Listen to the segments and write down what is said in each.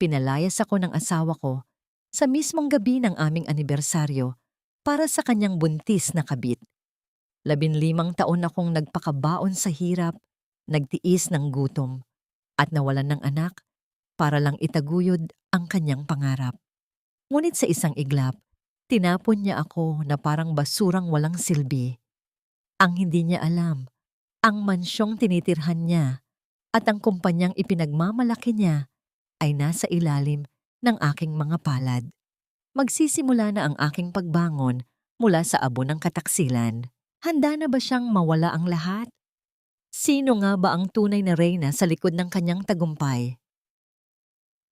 Pinalayas ako ng asawa ko sa mismong gabi ng aming anibersaryo para sa kanyang buntis na kabit. 15 taon akong nagpakabaon sa hirap, nagtiis ng gutom, at nawalan ng anak para lang itaguyod ang kanyang pangarap. Ngunit sa isang iglap, tinapon niya ako na parang basurang walang silbi. Ang hindi niya alam, ang mansyong tinitirhan niya at ang kumpanyang ipinagmamalaki niya ay nasa ilalim ng aking mga palad. Magsisimula na ang aking pagbangon mula sa abo ng kataksilan. Handa na ba siyang mawala ang lahat? Sino nga ba ang tunay na reyna sa likod ng kanyang tagumpay?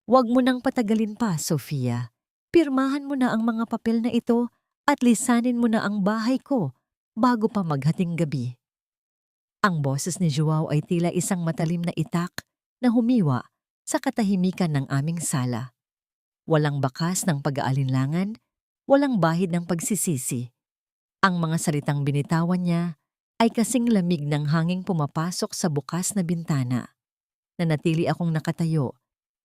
Huwag mo nang patagalin pa, Sofia. Pirmahan mo na ang mga papel na ito at lisanin mo na ang bahay ko bago pa maghating gabi. Ang boses ni Joao ay tila isang matalim na itak na humiwa sa katahimikan ng aming sala. Walang bakas ng pag-aalinlangan, walang bahid ng pagsisisi. Ang mga salitang binitawan niya ay kasing lamig ng hanging pumapasok sa bukas na bintana. Nanatili akong nakatayo,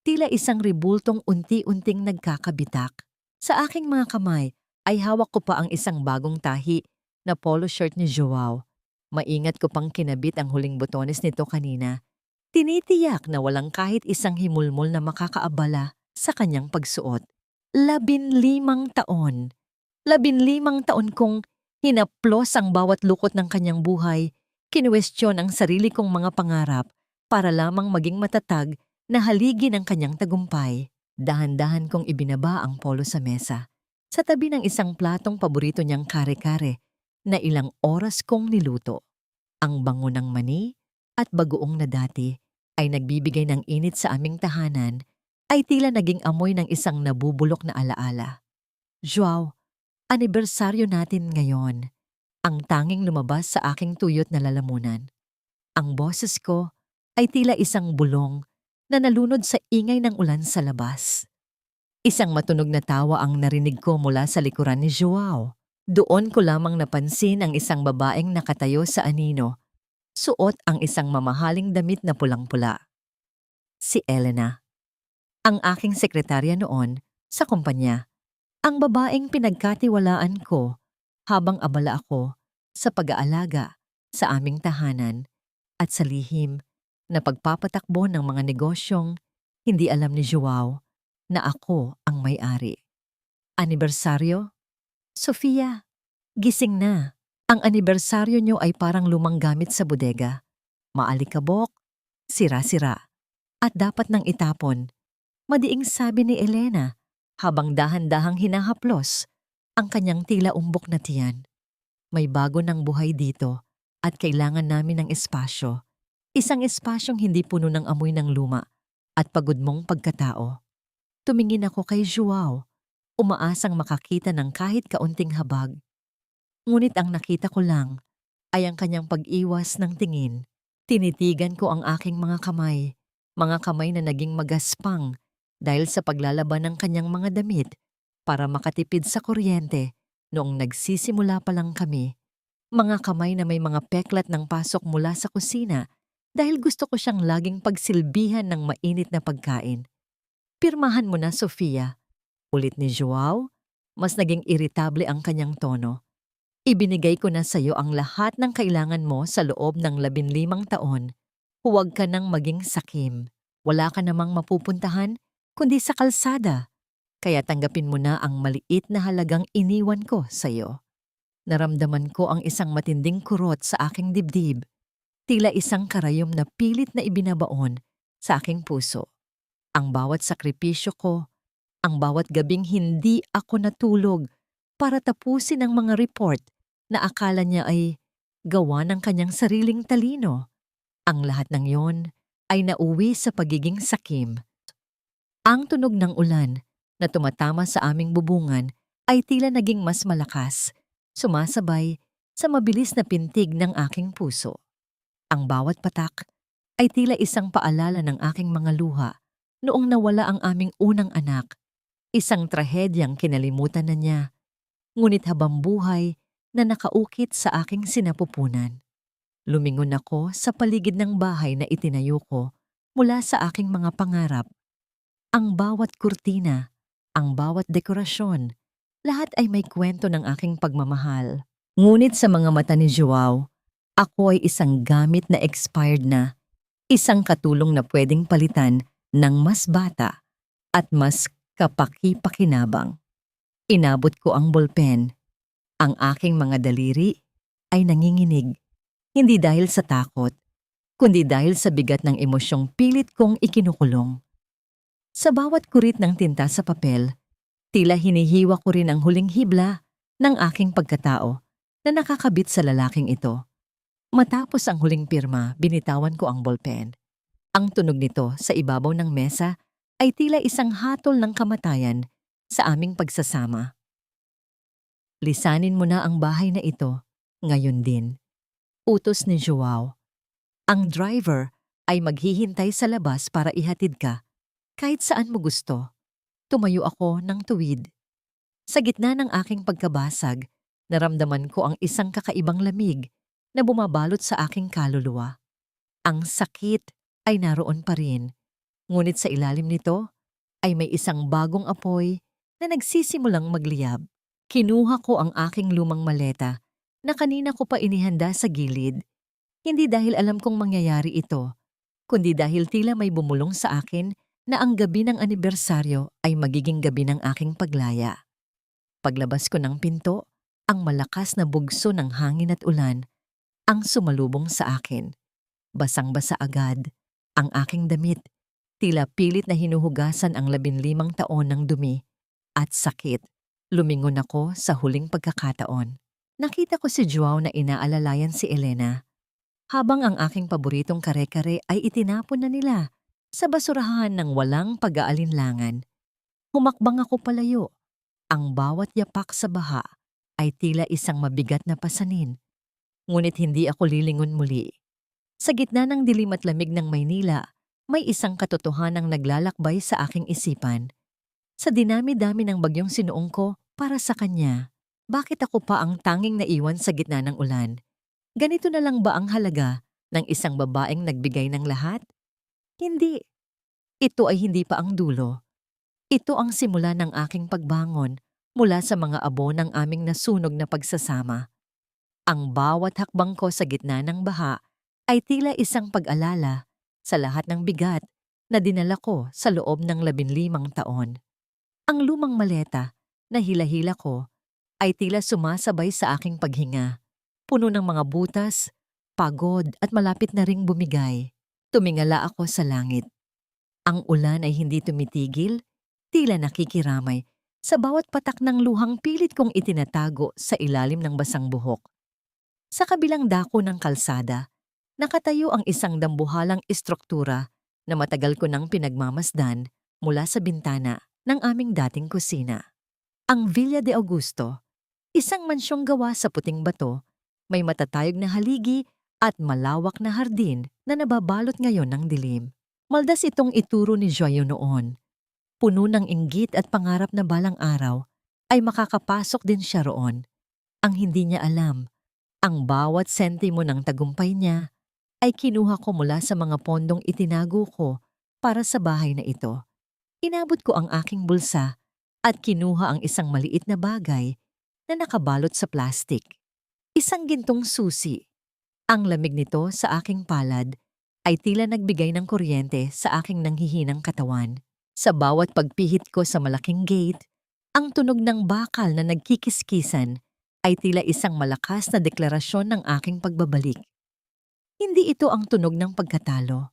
tila isang ribultong unti-unting nagkakabitak. Sa aking mga kamay ay hawak ko pa ang isang bagong tahi na polo shirt ni Joao. Maingat ko pang kinabit ang huling botones nito kanina. Tinitiyak na walang kahit isang himulmol na makakaabala sa kanyang pagsuot. 15 taon. 15 taon kong hinaplos ang bawat lukot ng kanyang buhay, kinuwestiyon ang sarili kong mga pangarap para lamang maging matatag na haligi ng kanyang tagumpay. Dahan-dahan kong ibinaba ang polo sa mesa, sa tabi ng isang platong paborito niyang kare-kare na ilang oras kong niluto. Ang bango ng mani at bagoong na dati ay nagbibigay ng init sa aming tahanan ay tila naging amoy ng isang nabubulok na alaala. Joao, anibersaryo natin ngayon. Ang tanging lumabas sa aking tuyot na lalamunan. Ang boses ko ay tila isang bulong na nalunod sa ingay ng ulan sa labas. Isang matunog na tawa ang narinig ko mula sa likuran ni Joao. Doon ko lamang napansin ang isang babaeng nakatayo sa anino. Suot ang isang mamahaling damit na pulang-pula. Si Elena. Ang aking sekretarya noon sa kumpanya. Ang babaeng pinagkatiwalaan ko habang abala ako sa pag-aalaga sa aming tahanan at sa lihim na pagpapatakbo ng mga negosyong hindi alam ni Joao na ako ang may-ari. Anibersaryo? Sofia, gising na. Ang anibersaryo niyo ay parang lumang gamit sa bodega. Maalikabok, sira-sira, at dapat nang itapon. Madiing sabi ni Elena habang dahan-dahang hinahaplos ang kanyang tila umbok na tiyan. May bago ng buhay dito at kailangan namin ng espasyo. Isang espasyong hindi puno ng amoy ng luma at pagod mong pagkatao. Tumingin ako kay Joao, umaasang makakita ng kahit kaunting habag. Ngunit ang nakita ko lang ay ang kanyang pag-iwas ng tingin. Tinitigan ko ang aking mga kamay na naging magaspang dahil sa paglalaban ng kanyang mga damit para makatipid sa kuryente noong nagsisimula pa lang kami. Mga kamay na may mga peklat ng pasok mula sa kusina dahil gusto ko siyang laging pagsilbihan ng mainit na pagkain. Pirmahan mo na, Sofia. Ulit ni Joao, mas naging iritable ang kanyang tono. Ibinigay ko na sa iyo ang lahat ng kailangan mo sa loob ng 15 taon. Huwag ka nang maging sakim. Wala ka namang mapupuntahan kundi sa kalsada. Kaya tanggapin mo na ang maliit na halagang iniwan ko sa iyo. Naramdaman ko ang isang matinding kurot sa aking dibdib. Tila isang karayom na pilit na ibinabaon sa aking puso. Ang bawat sakripisyo ko, ang bawat gabing hindi ako natulog para tapusin ang mga report na akala niya ay gawa ng kanyang sariling talino. Ang lahat ng yon ay nauwi sa pagiging sakim. Ang tunog ng ulan na tumatama sa aming bubungan ay tila naging mas malakas, sumasabay sa mabilis na pintig ng aking puso. Ang bawat patak ay tila isang paalala ng aking mga luha noong nawala ang aming unang anak. Isang trahedyang kinalimutan na niya, ngunit habang buhay na nakaukit sa aking sinapupunan. Lumingon ako sa paligid ng bahay na itinayo ko mula sa aking mga pangarap. Ang bawat kurtina, ang bawat dekorasyon, lahat ay may kwento ng aking pagmamahal. Ngunit sa mga mata ni Joao, ako ay isang gamit na expired na, isang katulong na pwedeng palitan ng mas bata at mas kapaki-pakinabang. Inabot ko ang bolpen. Ang aking mga daliri ay nanginginig, hindi dahil sa takot, kundi dahil sa bigat ng emosyong pilit kong ikinukulong. Sa bawat kurit ng tinta sa papel, tila hinihiwa ko rin ang huling hibla ng aking pagkatao na nakakabit sa lalaking ito. Matapos ang huling pirma, binitawan ko ang bolpen. Ang tunog nito sa ibabaw ng mesa ay tila isang hatol ng kamatayan sa aming pagsasama. Lisanin mo na ang bahay na ito, ngayon din. Utos ni Joao. Ang driver ay maghihintay sa labas para ihatid ka, kahit saan mo gusto. Tumayo ako ng tuwid. Sa gitna ng aking pagkabasag, naramdaman ko ang isang kakaibang lamig na bumabalot sa aking kaluluwa. Ang sakit ay naroon pa rin, ngunit sa ilalim nito ay may isang bagong apoy na nagsisimulang magliyab. Kinuha ko ang aking lumang maleta na kanina ko pa inihanda sa gilid, hindi dahil alam kong mangyayari ito, kundi dahil tila may bumulong sa akin na ang gabi ng anibersaryo ay magiging gabi ng aking paglaya. Paglabas ko ng pinto, ang malakas na bugso ng hangin at ulan ang sumalubong sa akin. Basang-basa agad ang aking damit, tila pilit na hinuhugasan ang 15 taon ng dumi at sakit. Lumingon ako sa huling pagkakataon. Nakita ko si Joao na inaalalayan si Elena, habang ang aking paboritong kare-kare ay itinapon na nila sa basurahan ng walang pag-aalinlangan. Humakbang ako palayo. Ang bawat yapak sa baha ay tila isang mabigat na pasanin. Ngunit hindi ako lilingon muli. Sa gitna ng dilim at lamig ng Maynila, may isang katotohanang naglalakbay sa aking isipan. Sa dinami-dami ng bagyong sinuong ko para sa kanya, bakit ako pa ang tanging naiwan sa gitna ng ulan? Ganito na lang ba ang halaga ng isang babaeng nagbigay ng lahat? Hindi. Ito ay hindi pa ang dulo. Ito ang simula ng aking pagbangon mula sa mga abo ng aming nasunog na pagsasama. Ang bawat hakbang ko sa gitna ng baha ay tila isang pag-alala sa lahat ng bigat na dinala ko sa loob ng 15 taon. Ang lumang maleta na hila-hila ko ay tila sumasabay sa aking paghinga, puno ng mga butas, pagod at malapit na ring bumigay. Tumingala ako sa langit. Ang ulan ay hindi tumitigil, tila nakikiramay sa bawat patak ng luhang pilit kong itinatago sa ilalim ng basang buhok. Sa kabilang dako ng kalsada, nakatayo ang isang dambuhalang istruktura na matagal ko nang pinagmamasdan mula sa bintana ng aming dating kusina. Ang Villa de Augusto, isang mansyong gawa sa puting bato, may matatayog na haligi at malawak na hardin na nababalot ngayon ng dilim. Maldas itong ituro ni Joao noon. Puno ng inggit at pangarap na balang araw ay makakapasok din siya roon. Ang hindi niya alam, ang bawat sentimo ng tagumpay niya ay kinuha ko mula sa mga pondong itinago ko para sa bahay na ito. Inabot ko ang aking bulsa at kinuha ang isang maliit na bagay na nakabalot sa plastik. Isang gintong susi. Ang lamig nito sa aking palad ay tila nagbigay ng kuryente sa aking nanghihinang katawan. Sa bawat pagpihit ko sa malaking gate, ang tunog ng bakal na nagkikiskisan ay tila isang malakas na deklarasyon ng aking pagbabalik. Hindi ito ang tunog ng pagkatalo.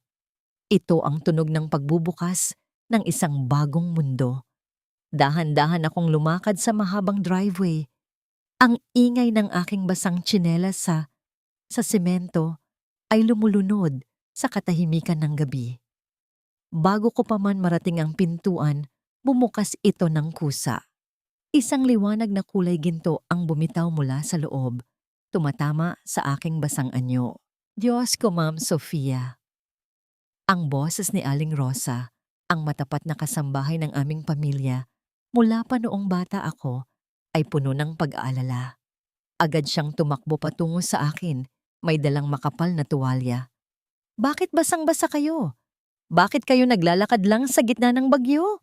Ito ang tunog ng pagbubukas ng isang bagong mundo. Dahan-dahan akong lumakad sa mahabang driveway. Ang ingay ng aking basang tsinelas sa semento ay lumulunod sa katahimikan ng gabi. Bago ko pa man marating ang pintuan, bumukas ito ng kusa. Isang liwanag na kulay ginto ang bumitaw mula sa loob, tumatama sa aking basang anyo. Diyos ko, Ma'am Sofia. Ang boses ni Aling Rosa, ang matapat na kasambahay ng aming pamilya, mula pa noong bata ako, ay puno ng pag-aalala. Agad siyang tumakbo patungo sa akin, may dalang makapal na tuwalya. Bakit basang-basa kayo? Bakit kayo naglalakad lang sa gitna ng bagyo?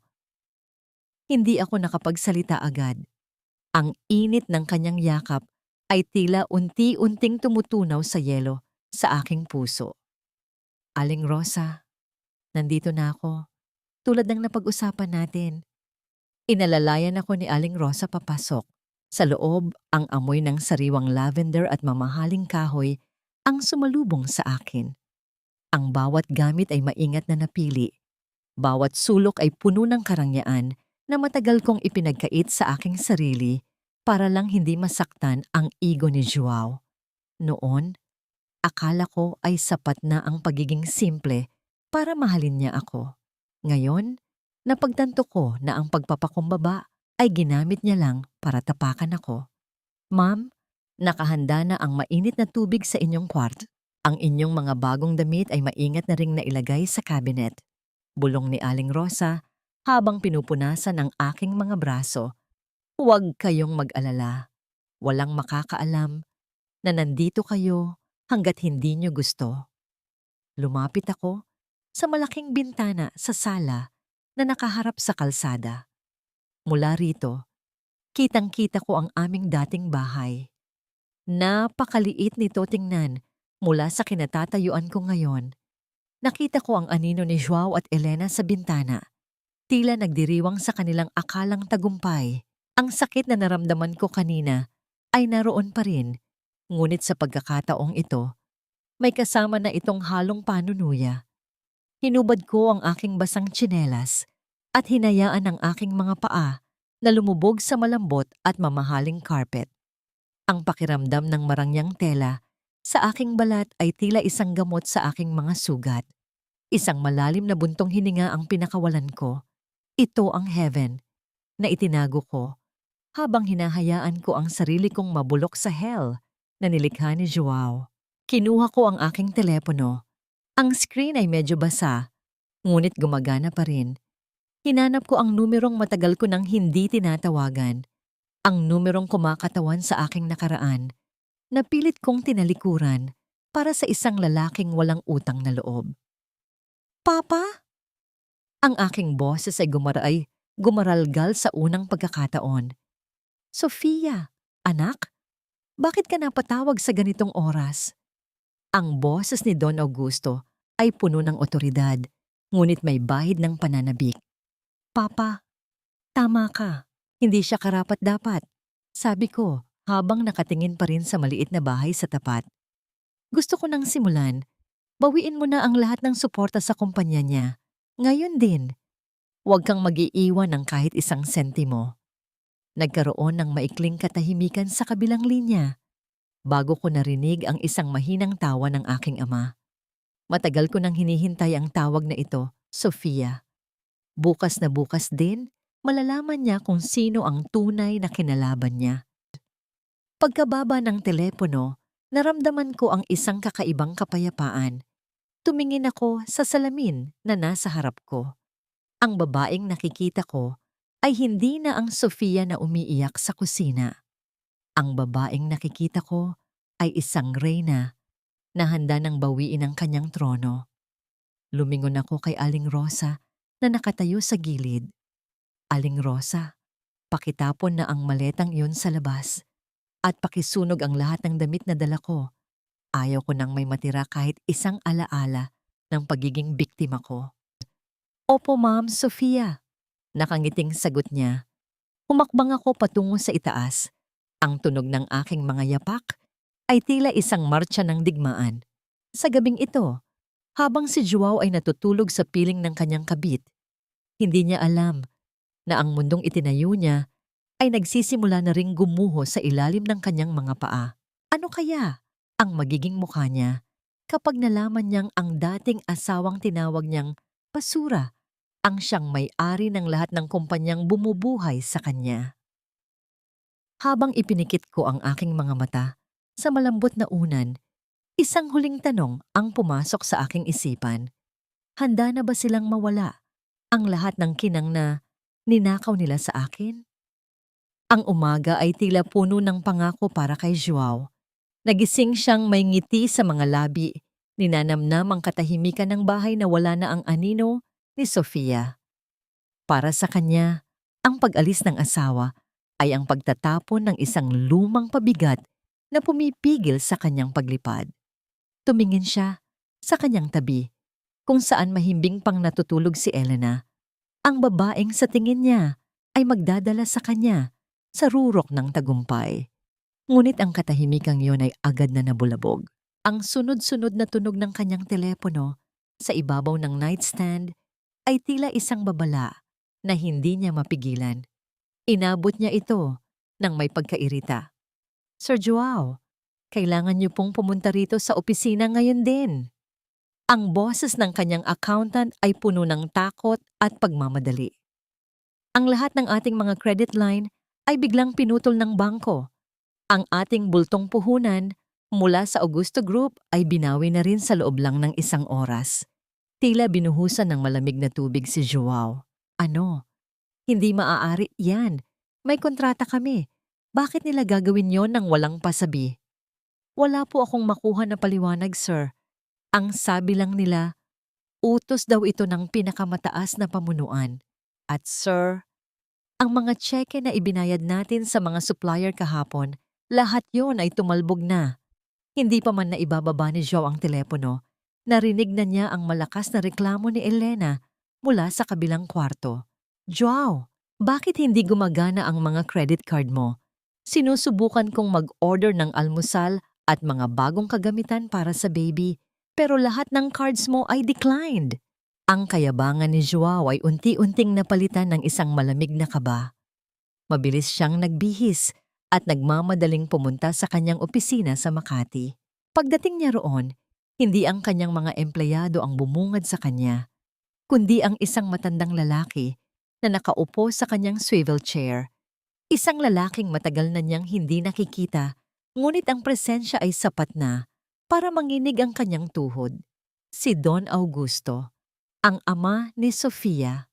Hindi ako nakapagsalita agad. Ang init ng kanyang yakap ay tila unti-unting tumutunaw sa yelo sa aking puso. Aling Rosa, nandito na ako. Tulad ng napag-usapan natin. Inalalayan ako ni Aling Rosa papasok. Sa loob, ang amoy ng sariwang lavender at mamahaling kahoy ang sumalubong sa akin. Ang bawat gamit ay maingat na napili. Bawat sulok ay puno ng karangyaan na matagal kong ipinagkait sa aking sarili para lang hindi masaktan ang ego ni Joao. Noon, akala ko ay sapat na ang pagiging simple para mahalin niya ako. Ngayon, napagtanto ko na ang pagpapakumbaba ay ginamit niya lang para tapakan ako. Ma'am, nakahanda na ang mainit na tubig sa inyong kwarto. Ang inyong mga bagong damit ay maingat na ring nailagay sa cabinet. Bulong ni Aling Rosa habang pinupunasan ang aking mga braso. Huwag kayong mag-alala. Walang makakaalam na nandito kayo hanggat hindi nyo gusto. Lumapit ako sa malaking bintana sa sala na nakaharap sa kalsada. Mula rito, kitang-kita ko ang aming dating bahay. Napakaliit nito tingnan mula sa kinatatayuan ko ngayon. Nakita ko ang anino ni Joao at Elena sa bintana. Tila nagdiriwang sa kanilang akalang tagumpay. Ang sakit na naramdaman ko kanina ay naroon pa rin. Ngunit sa pagkakataong ito, may kasama na itong halong panunuya. Hinubad ko ang aking basang tsinelas at hinayaan ang aking mga paa na lumubog sa malambot at mamahaling carpet. Ang pakiramdam ng marangyang tela sa aking balat ay tila isang gamot sa aking mga sugat. Isang malalim na buntong hininga ang pinakawalan ko. Ito ang heaven na itinago ko habang hinahayaan ko ang sarili kong mabulok sa hell na nilikha ni Joao. Kinuha ko ang aking telepono. Ang screen ay medyo basa, ngunit gumagana pa rin. Hinanap ko ang numerong matagal ko nang hindi tinatawagan. Ang numerong kumakatawan sa aking nakaraan. Napilit kong tinalikuran para sa isang lalaking walang utang na loob. Papa? Ang aking boses ay gumaralgal sa unang pagkakataon. Sofia, anak? Bakit ka napatawag sa ganitong oras? Ang boses ni Don Augusto ay puno ng otoridad, ngunit may bahid ng pananabik. Papa, tama ka. Hindi siya karapat-dapat. Sabi ko, habang nakatingin pa rin sa maliit na bahay sa tapat. Gusto ko nang simulan. Bawiin mo na ang lahat ng suporta sa kumpanya niya. Ngayon din. Huwag kang mag-iiwan ng kahit isang sentimo. Nagkaroon ng maikling katahimikan sa kabilang linya bago ko narinig ang isang mahinang tawa ng aking ama. Matagal ko nang hinihintay ang tawag na ito, Sofia. Bukas na bukas din, malalaman niya kung sino ang tunay na kinalaban niya. Pagkababa ng telepono, naramdaman ko ang isang kakaibang kapayapaan. Tumingin ako sa salamin na nasa harap ko. Ang babaeng nakikita ko ay hindi na ang Sofia na umiiyak sa kusina. Ang babaeng nakikita ko ay isang reyna na handa ng bawiin ang kanyang trono. Lumingon ako kay Aling Rosa na nakatayo sa gilid. Aling Rosa, pakitapon na ang maletang iyon sa labas at pakisunog ang lahat ng damit na dala ko. Ayaw ko nang may matira kahit isang alaala ng pagiging biktima ko. Opo, Ma'am Sofia. Nakangiting sagot niya. Humakbang ako patungo sa itaas. Ang tunog ng aking mga yapak ay tila isang martsa ng digmaan. Sa gabing ito, habang si Joao ay natutulog sa piling ng kanyang kabit, hindi niya alam na ang mundong itinayo niya ay nagsisimula na ring gumuho sa ilalim ng kanyang mga paa. Ano kaya ang magiging mukha niya kapag nalaman niyang ang dating asawang tinawag niyang basura ang siyang may-ari ng lahat ng kumpanyang bumubuhay sa kanya? Habang ipinikit ko ang aking mga mata sa malambot na unan, isang huling tanong ang pumasok sa aking isipan. Handa na ba silang mawala ang lahat ng kinang na ninakaw nila sa akin? Ang umaga ay tila puno ng pangako para kay Joao. Nagising siyang may ngiti sa mga labi Ninanamnam ang katahimikan ng bahay na wala na ang anino ni Sofia. Para sa kanya, ang pag-alis ng asawa ay ang pagtatapon ng isang lumang pabigat na pumipigil sa kanyang paglipad. Tumingin siya sa kanyang tabi, kung saan mahimbing pang natutulog si Elena. Ang babaeng sa tingin niya ay magdadala sa kanya sa rurok ng tagumpay. Ngunit ang katahimikang yon ay agad na nabulabog. Ang sunod-sunod na tunog ng kanyang telepono sa ibabaw ng nightstand ay tila isang babala na hindi niya mapigilan. Inabot niya ito nang may pagkairita. "Sir Joao, kailangan niyo pong pumunta rito sa opisina ngayon din." Ang boses ng kanyang accountant ay puno ng takot at pagmamadali. Ang lahat ng ating mga credit line ay biglang pinutol ng bangko. Ang ating bultong puhunan mula sa Augusto Group ay binawi na rin sa loob lang ng 1 oras. Tila binuhusan ng malamig na tubig si Joao. "Ano? Hindi maaari yan. May kontrata kami. Bakit nila gagawin yon nang walang pasabi?" "Wala po akong makuha na paliwanag, sir. Ang sabi lang nila, utos daw ito ng pinakamataas na pamunuan. At sir, ang mga tseke na ibinayad natin sa mga supplier kahapon, lahat yon ay tumalbog na." Hindi pa man na ibababa ni Joao ang telepono, narinig na niya ang malakas na reklamo ni Elena mula sa kabilang kwarto. "Joao, bakit hindi gumagana ang mga credit card mo? Sinusubukan kong mag-order ng almusal at mga bagong kagamitan para sa baby, pero lahat ng cards mo ay declined." Ang kayabangan ni Joao ay unti-unting napalitan ng isang malamig na kaba. Mabilis siyang nagbihis at nagmamadaling pumunta sa kanyang opisina sa Makati. Pagdating niya roon, hindi ang kanyang mga empleyado ang bumungad sa kanya, kundi ang isang matandang lalaki na nakaupo sa kanyang swivel chair. Isang lalaking matagal na niyang hindi nakikita, ngunit ang presensya ay sapat na para manginig ang kanyang tuhod. Si Don Augusto, ang ama ni Sofia.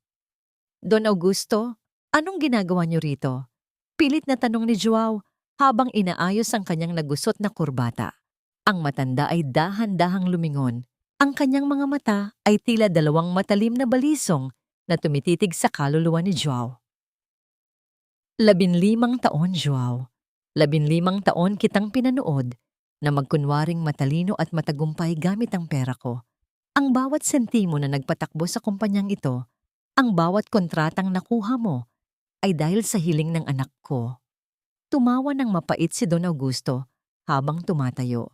"Don Augusto, anong ginagawa niyo rito?" Pilit na tanong ni Joao habang inaayos ang kanyang nagusot na kurbata. Ang matanda ay dahan-dahang lumingon. Ang kanyang mga mata ay tila 2 matalim na balisong na tumititig sa kaluluwa ni Joao. 15 taon, Joao. 15 taon kitang pinanood na magkunwaring matalino at matagumpay gamit ang pera ko. Ang bawat sentimo na nagpatakbo sa kumpanyang ito, ang bawat kontratang nakuha mo, ay dahil sa hiling ng anak ko. Tumawa ng mapait si Don Augusto habang tumatayo.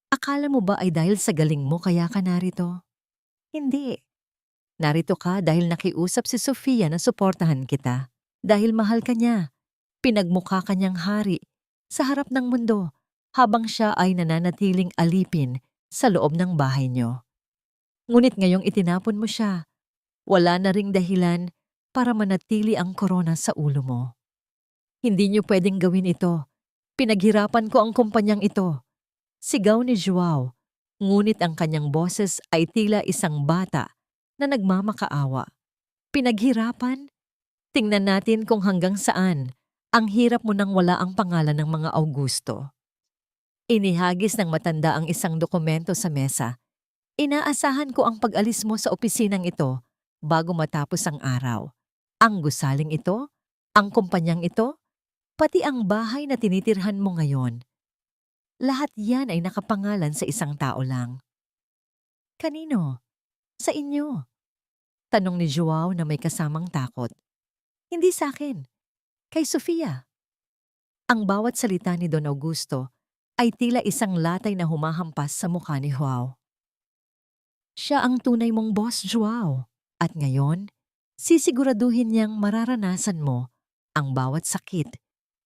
"Akala mo ba ay dahil sa galing mo kaya ka narito?" "Hindi. Narito ka dahil nakiusap si Sofia na suportahan kita. Dahil mahal ka niya. Pinagmukha ka niyang hari sa harap ng mundo habang siya ay nananatiling alipin sa loob ng bahay niyo. Ngunit ngayong itinapon mo siya, wala na ring dahilan para manatili ang korona sa ulo mo. Hindi niyo pwedeng gawin ito. Pinaghirapan ko ang kumpanyang ito." Sigaw ni Joao, ngunit ang kanyang boses ay tila isang bata na nagmamakaawa. "Pinaghirapan? Tingnan natin kung hanggang saan ang hirap mo nang wala ang pangalan ng mga Augusto." Inihagis ng matanda ang isang dokumento sa mesa. "Inaasahan ko ang pag-alis mo sa opisinang ito bago matapos ang araw. Ang gusaling ito, ang kumpanyang ito, pati ang bahay na tinitirhan mo ngayon. Lahat yan ay nakapangalan sa isang tao lang." "Kanino? Sa inyo?" tanong ni Joao na may kasamang takot. "Hindi sa akin. Kay Sofia." Ang bawat salita ni Don Augusto ay tila isang latay na humahampas sa mukha ni Joao. Siya ang tunay mong boss, Joao. At ngayon, sisiguraduhin niyang mararanasan mo ang bawat sakit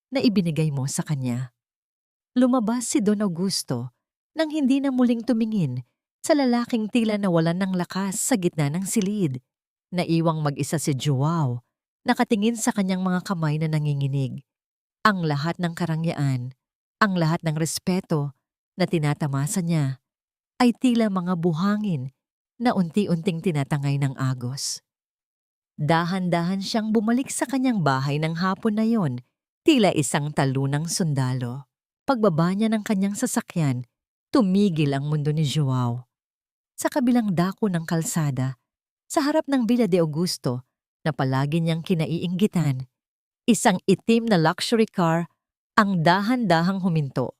na ibinigay mo sa kanya. Lumabas si Don Augusto nang hindi na muling tumingin sa lalaking tila nawalan ng lakas sa gitna ng silid. Naiwang mag-isa si Joao, nakatingin sa kanyang mga kamay na nanginginig. Ang lahat ng karangyaan, ang lahat ng respeto na tinatamasa niya ay tila mga buhangin na unti-unting tinatangay ng agos. Dahan-dahan siyang bumalik sa kanyang bahay ng hapon na yon, tila isang talunang sundalo. Pagbaba niya ng kanyang sasakyan, tumigil ang mundo ni Joao. Sa kabilang dako ng kalsada, sa harap ng Villa de Augusto na palagi niyang kinaiinggitan, isang itim na luxury car ang dahan-dahang huminto.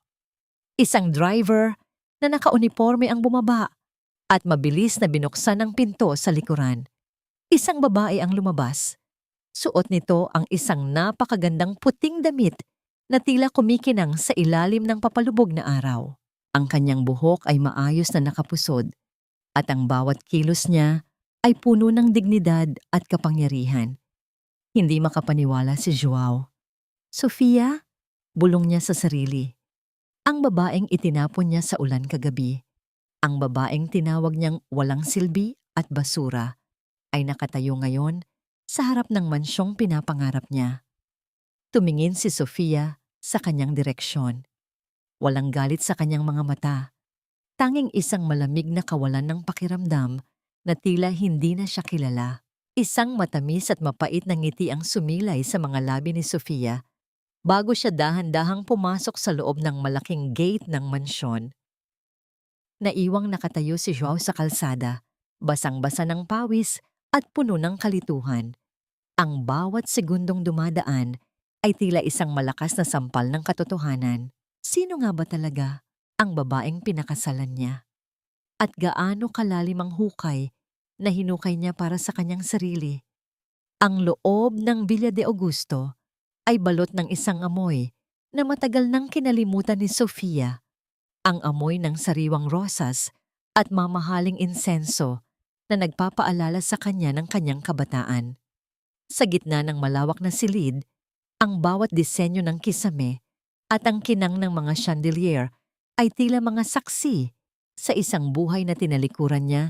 Isang driver na nakauniforme ang bumaba at mabilis na binuksan ang pinto sa likuran. Isang babae ang lumabas. Suot nito ang isang napakagandang puting damit na tila kumikinang sa ilalim ng papalubog na araw. Ang kanyang buhok ay maayos na nakapusod at ang bawat kilos niya ay puno ng dignidad at kapangyarihan. Hindi makapaniwala si Joao. "Sofia?" bulong niya sa sarili. Ang babaeng itinapon niya sa ulan kagabi. Ang babaeng tinawag niyang walang silbi at basura ay nakatayo ngayon sa harap ng mansyong pinapangarap niya. Tumingin si Sofia sa kanyang direksyon. Walang galit sa kanyang mga mata. Tanging isang malamig na kawalan ng pakiramdam na tila hindi na siya kilala. Isang matamis at mapait na ngiti ang sumilay sa mga labi ni Sofia bago siya dahan-dahang pumasok sa loob ng malaking gate ng mansyon. Naiwang nakatayo si Joao sa kalsada, basang-basa ng pawis at puno ng kalituhan. Ang bawat segundong dumadaan ay tila isang malakas na sampal ng katotohanan. Sino nga ba talaga ang babaeng pinakasalan niya? At gaano kalalim ang hukay na hinukay niya para sa kanyang sarili? Ang loob ng Villa de Augusto ay balot ng isang amoy na matagal nang kinalimutan ni Sofia. Ang amoy ng sariwang rosas at mamahaling insenso na nagpapaalala sa kanya ng kanyang kabataan. Sa gitna ng malawak na silid, ang bawat disenyo ng kisame at ang kinang ng mga chandelier ay tila mga saksi sa isang buhay na tinalikuran niya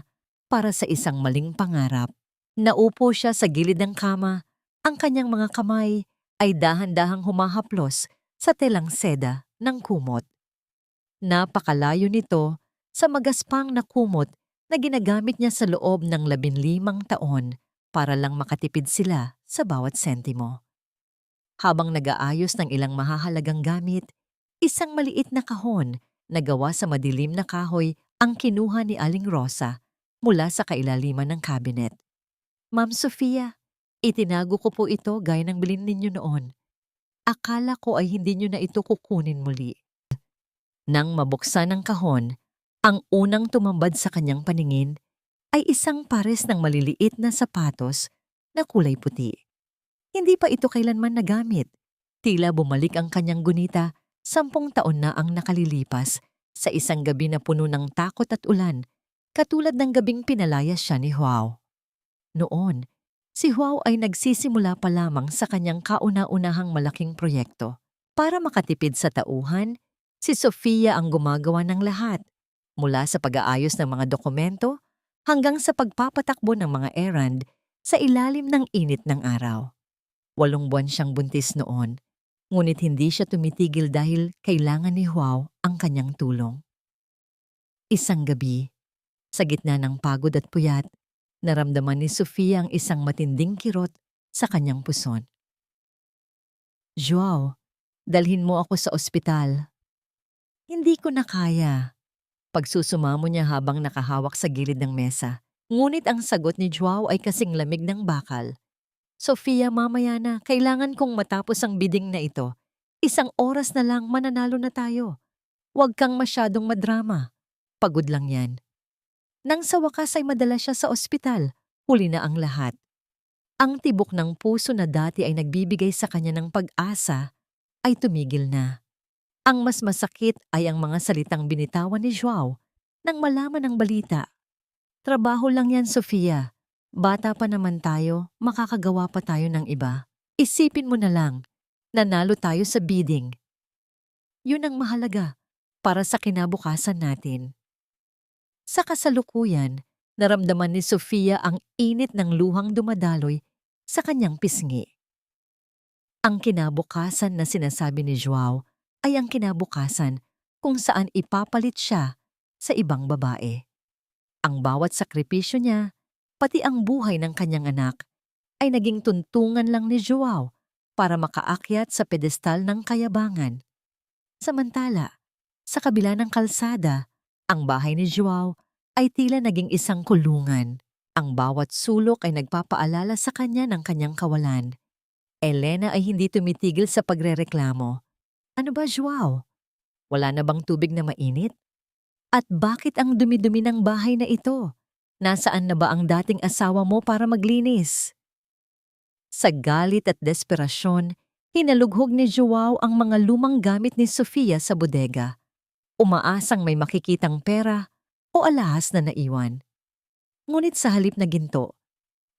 para sa isang maling pangarap. Naupo siya sa gilid ng kama, ang kanyang mga kamay ay dahan-dahang humahaplos sa telang seda ng kumot. Napakalayo nito sa magaspang na kumot na ginagamit niya sa loob ng 15 taon para lang makatipid sila sa bawat sentimo. Habang nag-aayos ng ilang mahahalagang gamit, isang maliit na kahon na gawa sa madilim na kahoy ang kinuha ni Aling Rosa mula sa kailaliman ng cabinet. "Ma'am Sofia, itinago ko po ito gaya ng bilin ninyo noon. Akala ko ay hindi nyo na ito kukunin muli." Nang mabuksan ang kahon, ang unang tumambad sa kanyang paningin ay isang pares ng maliliit na sapatos na kulay puti. Hindi pa ito kailanman nagamit. Tila bumalik ang kanyang gunita 10 taon na ang nakalilipas sa isang gabi na puno ng takot at ulan, katulad ng gabing pinalaya siya ni Joao. Noon, si Joao ay nagsisimula pa lamang sa kanyang kauna-unahang malaking proyekto. Para makatipid sa tauhan, si Sofia ang gumagawa ng lahat, mula sa pag-aayos ng mga dokumento hanggang sa pagpapatakbo ng mga errand sa ilalim ng init ng araw. 8 buwan siyang buntis noon, ngunit hindi siya tumitigil dahil kailangan ni Joao ang kanyang tulong. Isang gabi, sa gitna ng pagod at puyat, naramdaman ni Sofia ang isang matinding kirot sa kanyang puson. "Joao, dalhin mo ako sa ospital." "Hindi ko na kaya." Pagsusumamo niya habang nakahawak sa gilid ng mesa. Ngunit ang sagot ni Joao ay kasing lamig ng bakal. "Sofia, mamaya na. Kailangan kong matapos ang bidding na ito. 1 oras na lang mananalo na tayo. Huwag kang masyadong madrama. Pagod lang yan." Nang sa wakas ay madala siya sa ospital, huli na ang lahat. Ang tibok ng puso na dati ay nagbibigay sa kanya ng pag-asa ay tumigil na. Ang mas masakit ay ang mga salitang binitawan ni Joao nang malaman ang balita. "Trabaho lang yan, Sofia. Bata pa naman tayo, makakagawa pa tayo ng iba. Isipin mo na lang, nanalo tayo sa bidding. Yun ang mahalaga para sa kinabukasan natin." Sa kasalukuyan, naramdaman ni Sofia ang init ng luhang dumadaloy sa kanyang pisngi. Ang kinabukasan na sinasabi ni Joao ay ang kinabukasan kung saan ipapalit siya sa ibang babae. Ang bawat sakripisyo niya, pati ang buhay ng kanyang anak, ay naging tuntungan lang ni Joao para makaakyat sa pedestal ng kayabangan. Samantala, sa kabila ng kalsada, ang bahay ni Joao ay tila naging isang kulungan. Ang bawat sulok ay nagpapaalala sa kanya ng kanyang kawalan. Elena ay hindi tumitigil sa pagrereklamo. Ano ba, Joao? Wala na bang tubig na mainit? At bakit ang dumi-dumi ng bahay na ito? Nasaan na ba ang dating asawa mo para maglinis? Sa galit at desperasyon, hinalughog ni Joao ang mga lumang gamit ni Sofia sa bodega. Umaasang may makikitang pera o alahas na naiwan. Ngunit sa halip na ginto,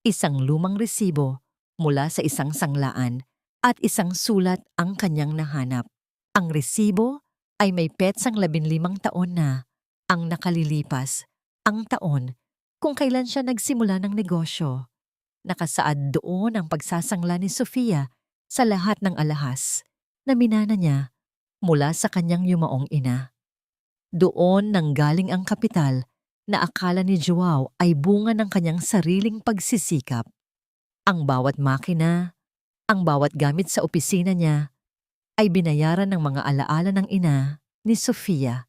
isang lumang resibo mula sa isang sanglaan at isang sulat ang kanyang nahanap. Ang resibo ay may petsang 15 taon na ang nakalilipas, ang taon kung kailan siya nagsimula ng negosyo. Nakasaad doon ang pagsasangla ni Sofia sa lahat ng alahas na minana niya mula sa kanyang yumaong ina. Doon nanggaling ang kapital na akala ni Joao ay bunga ng kanyang sariling pagsisikap. Ang bawat makina, ang bawat gamit sa opisina niya ay binayaran ng mga alaala ng ina ni Sofia.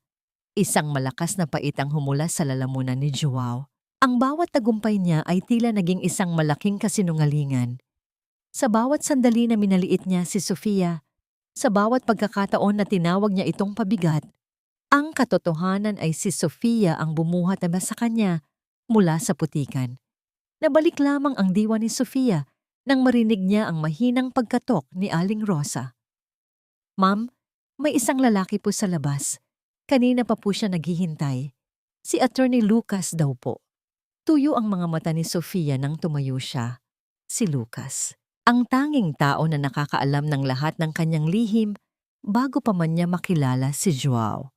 Isang malakas na pait ang humula sa lalamunan ni Joao. Ang bawat tagumpay niya ay tila naging isang malaking kasinungalingan. Sa bawat sandali na minaliit niya si Sofia, sa bawat pagkakataon na tinawag niya itong pabigat, ang katotohanan ay si Sofia ang bumuhat na sa kanya mula sa putikan. Nabalik lamang ang diwa ni Sofia nang marinig niya ang mahinang pagkatok ni Aling Rosa. Ma'am, may isang lalaki po sa labas. Kanina pa po siya naghihintay. Si Attorney Lucas daw po. Tuyo ang mga mata ni Sofia nang tumayo siya. Si Lucas. Ang tanging tao na nakakaalam ng lahat ng kanyang lihim bago pa man niya makilala si Joao.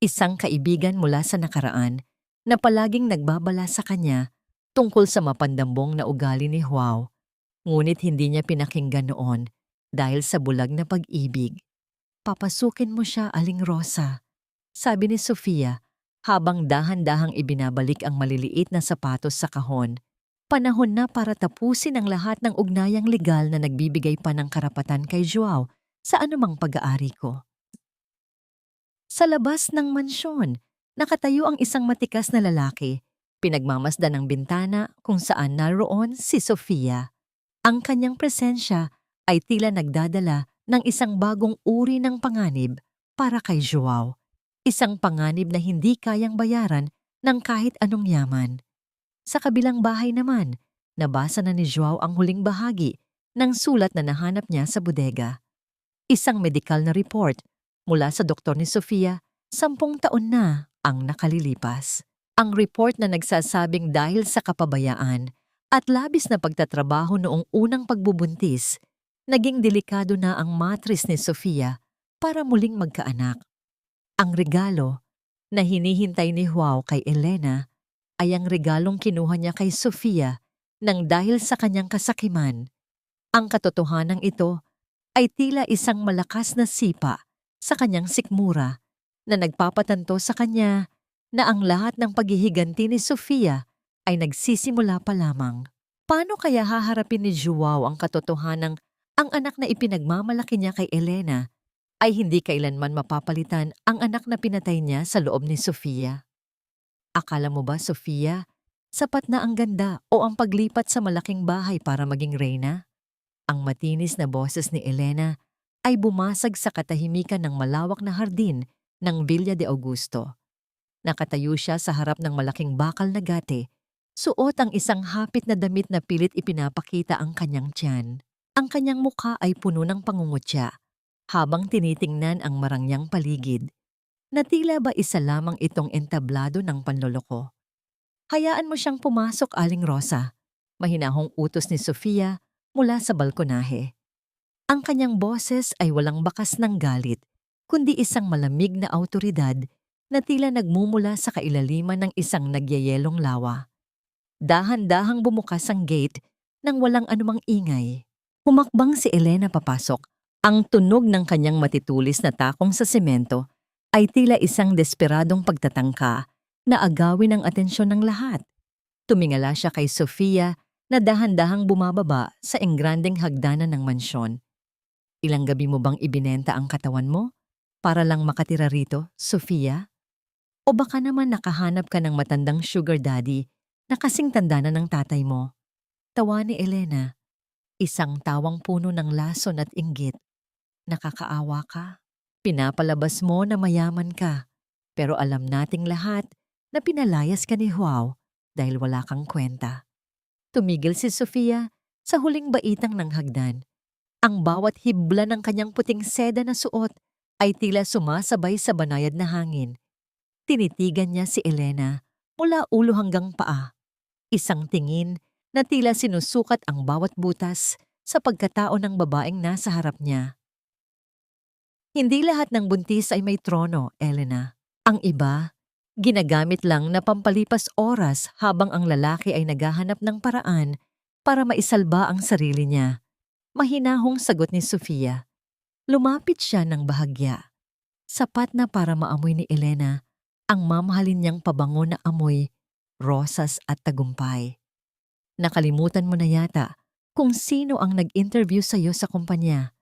Isang kaibigan mula sa nakaraan na palaging nagbabala sa kanya tungkol sa mapandambong na ugali ni Joao. Ngunit hindi niya pinakinggan noon dahil sa bulag na pag-ibig. Papasukin mo siya, Aling Rosa, sabi ni Sofia habang dahan-dahang ibinabalik ang maliliit na sapatos sa kahon. Panahon na para tapusin ang lahat ng ugnayang legal na nagbibigay pa ng karapatan kay Joao sa anumang pag-aari ko. Sa labas ng mansyon, nakatayo ang isang matikas na lalaki. Pinagmamasdan ng bintana kung saan naroon si Sofia. Ang kanyang presensya ay tila nagdadala ng isang bagong uri ng panganib para kay Joao. Isang panganib na hindi kayang bayaran ng kahit anong yaman. Sa kabilang bahay naman, nabasa na ni Joao ang huling bahagi ng sulat na nahanap niya sa bodega. Isang medikal na report mula sa doktor ni Sofia, 10 taon na ang nakalilipas. Ang report na nagsasabing dahil sa kapabayaan at labis na pagtatrabaho noong unang pagbubuntis, naging delikado na ang matris ni Sofia para muling magkaanak. Ang regalo na hinihintay ni Joao kay Elena ay ang regalong kinuha niya kay Sofia nang dahil sa kanyang kasakiman. Ang katotohanan ito ay tila isang malakas na sipa sa kanyang sikmura na nagpapatanto sa kanya na ang lahat ng paghihiganti ni Sofia ay nagsisimula pa lamang. Paano kaya haharapin ni Joao ang katotohanang ang anak na ipinagmamalaki niya kay Elena ay hindi kailanman mapapalitan ang anak na pinatay niya sa loob ni Sofia? Akala mo ba, Sofia, sapat na ang ganda o ang paglipat sa malaking bahay para maging reyna? Ang matinis na boses ni Elena ay bumasag sa katahimikan ng malawak na hardin ng Villa de Augusto. Nakatayo siya sa harap ng malaking bakal na gate, suot ang isang hapit na damit na pilit ipinapakita ang kanyang tiyan. Ang kanyang mukha ay puno ng pangungutya habang tinitingnan ang marangyang paligid, na tila ba isa lamang itong entablado ng panloloko. Hayaan mo siyang pumasok, Aling Rosa, mahinahong utos ni Sofia mula sa balkonahe. Ang kanyang boses ay walang bakas ng galit, kundi isang malamig na awtoridad na tila nagmumula sa kailaliman ng isang nagyayelong lawa. Dahan-dahang bumukas ang gate nang walang anumang ingay. Humakbang si Elena papasok. Ang tunog ng kanyang matitulis na takong sa semento ay tila isang desperadong pagtatangka na agawin ang atensyon ng lahat. Tumingala siya kay Sofia na dahan-dahang bumababa sa engrandeng hagdanan ng mansyon. Ilang gabi mo bang ibinenta ang katawan mo para lang makatira rito, Sofia? O baka naman nakahanap ka ng matandang sugar daddy na kasing tanda na ng tatay mo. Tawa ni Elena, isang tawang puno ng lason at inggit. Nakakaawa ka. Pinapalabas mo na mayaman ka, pero alam nating lahat na pinalayas ka ni Joao dahil wala kang kwenta. Tumigil si Sofia sa huling baitang ng hagdan. Ang bawat hibla ng kanyang puting seda na suot ay tila sumasabay sa banayad na hangin. Tinitigan niya si Elena mula ulo hanggang paa. Isang tingin na tila sinusukat ang bawat butas sa pagkatao ng babaeng nasa harap niya. Hindi lahat ng buntis ay may trono, Elena. Ang iba, ginagamit lang na pampalipas oras habang ang lalaki ay naghahanap ng paraan para maisalba ang sarili niya. Mahinahong sagot ni Sofia. Lumapit siya ng bahagya. Sapat na para maamoy ni Elena ang mamahalin niyang pabango na amoy, rosas at tagumpay. Nakalimutan mo na yata kung sino ang nag-interview sa iyo sa kumpanya.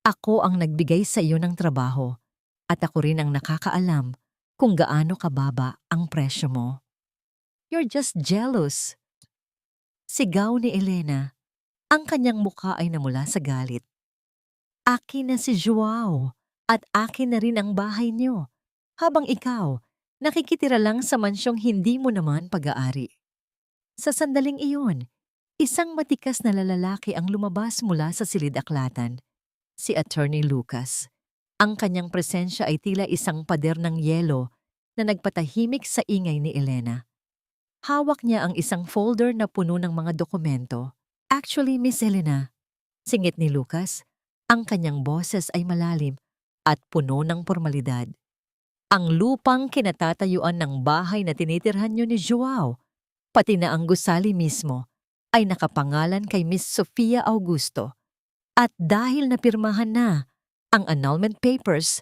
Ako ang nagbigay sa iyo ng trabaho at ako rin ang nakakaalam kung gaano kababa ang presyo mo. You're just jealous. Sigaw ni Elena. Ang kanyang mukha ay namula sa galit. Akin na si Joao at akin na rin ang bahay niyo. Habang ikaw, nakikitira lang sa mansyong hindi mo naman pag-aari. Sa sandaling iyon, isang matikas na lalaki ang lumabas mula sa silid-aklatan. Si Attorney Lucas. Ang kanyang presensya ay tila isang pader ng yelo na nagpatahimik sa ingay ni Elena. Hawak niya ang isang folder na puno ng mga dokumento. Actually, Miss Elena, singit ni Lucas, ang kanyang boses ay malalim at puno ng pormalidad. Ang lupang kinatatayuan ng bahay na tinitirhan niyo ni Joao, pati na ang gusali mismo, ay nakapangalan kay Miss Sofia Augusto. At dahil napirmahan na ang annulment papers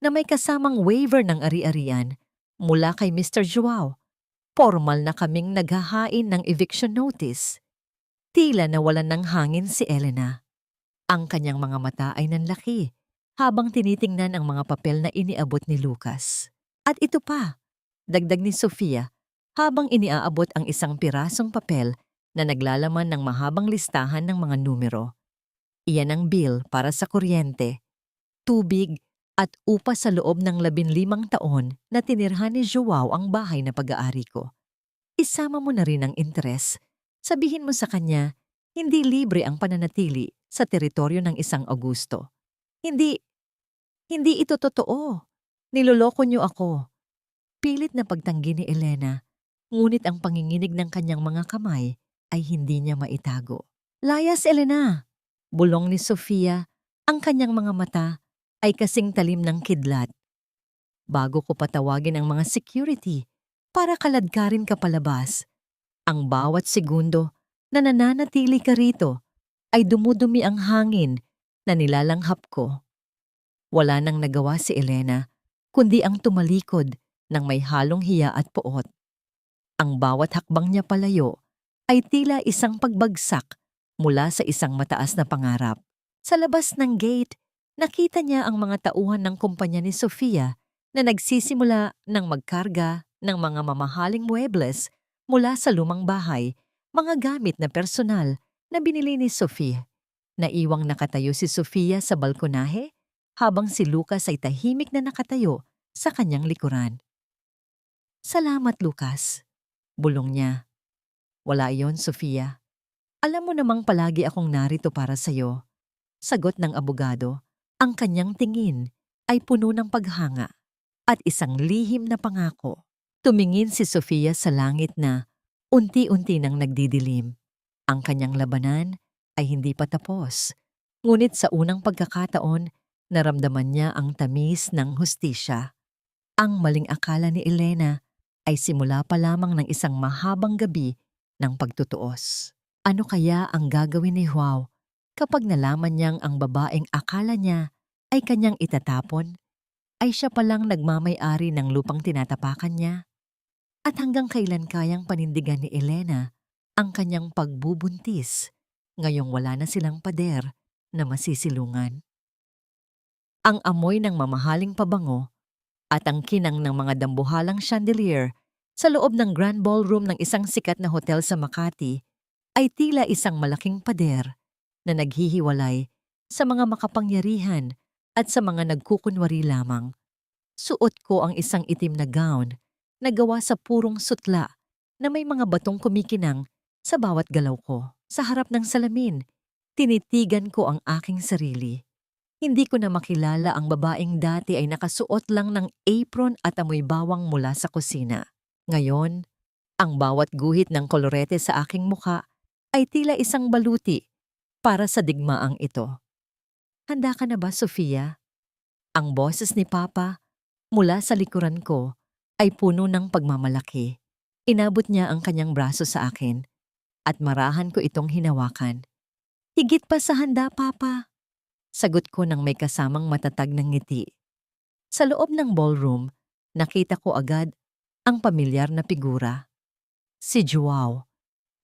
na may kasamang waiver ng ari-arian mula kay Mr. Joao, formal na kaming naghahain ng eviction notice. Tila nawalan ng hangin si Elena. Ang kanyang mga mata ay nanlaki habang tinitingnan ang mga papel na iniabot ni Lucas. At ito pa, dagdag ni Sofia habang iniaabot ang isang pirasong papel na naglalaman ng mahabang listahan ng mga numero. Iyan ang bill para sa kuryente, tubig at upa sa loob ng 15 taon na tinirhan ni Joao ang bahay na pag-aari ko. Isama mo na rin ang interes. Sabihin mo sa kanya, hindi libre ang pananatili sa teritoryo ng isang Augusto. Hindi ito totoo. Niloloko niyo ako. Pilit na pagtanggi ni Elena, ngunit ang panginginig ng kanyang mga kamay ay hindi niya maitago. Layas, Elena! Bulong ni Sofia, ang kanyang mga mata ay kasing talim ng kidlat. Bago ko patawagin ang mga security para kaladkarin ka palabas, ang bawat segundo na nananatili ka rito ay dumudumi ang hangin na nilalanghap ko. Wala nang nagawa si Elena kundi ang tumalikod ng may halong hiya at poot. Ang bawat hakbang niya palayo ay tila isang pagbagsak mula sa isang mataas na pangarap. Sa labas ng gate, nakita niya ang mga tauhan ng kumpanya ni Sofia na nagsisimula ng magkarga ng mga mamahaling muebles mula sa lumang bahay, mga gamit na personal na binili ni Sofia. Naiwang nakatayo si Sofia sa balkonahe habang si Lucas ay tahimik na nakatayo sa kanyang likuran. Salamat, Lucas. Bulong niya. Wala iyon, Sofia. Alam mo namang palagi akong narito para sa'yo. Sagot ng abogado, ang kanyang tingin ay puno ng paghanga at isang lihim na pangako. Tumingin si Sofia sa langit na unti-unti nang nagdidilim. Ang kanyang labanan ay hindi pa tapos, ngunit sa unang pagkakataon, naramdaman niya ang tamis ng hustisya. Ang maling akala ni Elena ay simula pa lamang ng isang mahabang gabi ng pagtutuos. Ano kaya ang gagawin ni Joao kapag nalaman niyang ang babaeng akala niya ay kanyang itatapon, ay siya palang nagmamay-ari ng lupang tinatapakan niya? At hanggang kailan kayang panindigan ni Elena ang kanyang pagbubuntis ngayong wala na silang pader na masisilungan? Ang amoy ng mamahaling pabango at ang kinang ng mga dambuhalang chandelier sa loob ng grand ballroom ng isang sikat na hotel sa Makati ay tila isang malaking pader na naghihiwalay sa mga makapangyarihan at sa mga nagkukunwari lamang. Suot ko ang isang itim na gown na gawa sa purong sutla na may mga batong kumikinang sa bawat galaw ko. Sa harap ng salamin, tinitigan ko ang aking sarili. Hindi ko na makilala ang babaeng dati ay nakasuot lang ng apron at amoy bawang mula sa kusina. Ngayon, ang bawat guhit ng kolorete sa aking muka ay tila isang baluti para sa digmaang ito. Handa ka na ba, Sofia? Ang boses ni Papa mula sa likuran ko ay puno ng pagmamalaki. Inabot niya ang kanyang braso sa akin at marahan ko itong hinawakan. Higit pa sa handa, Papa. Sagot ko nang may kasamang matatag ng ngiti. Sa loob ng ballroom, nakita ko agad ang pamilyar na figura. Si Joao.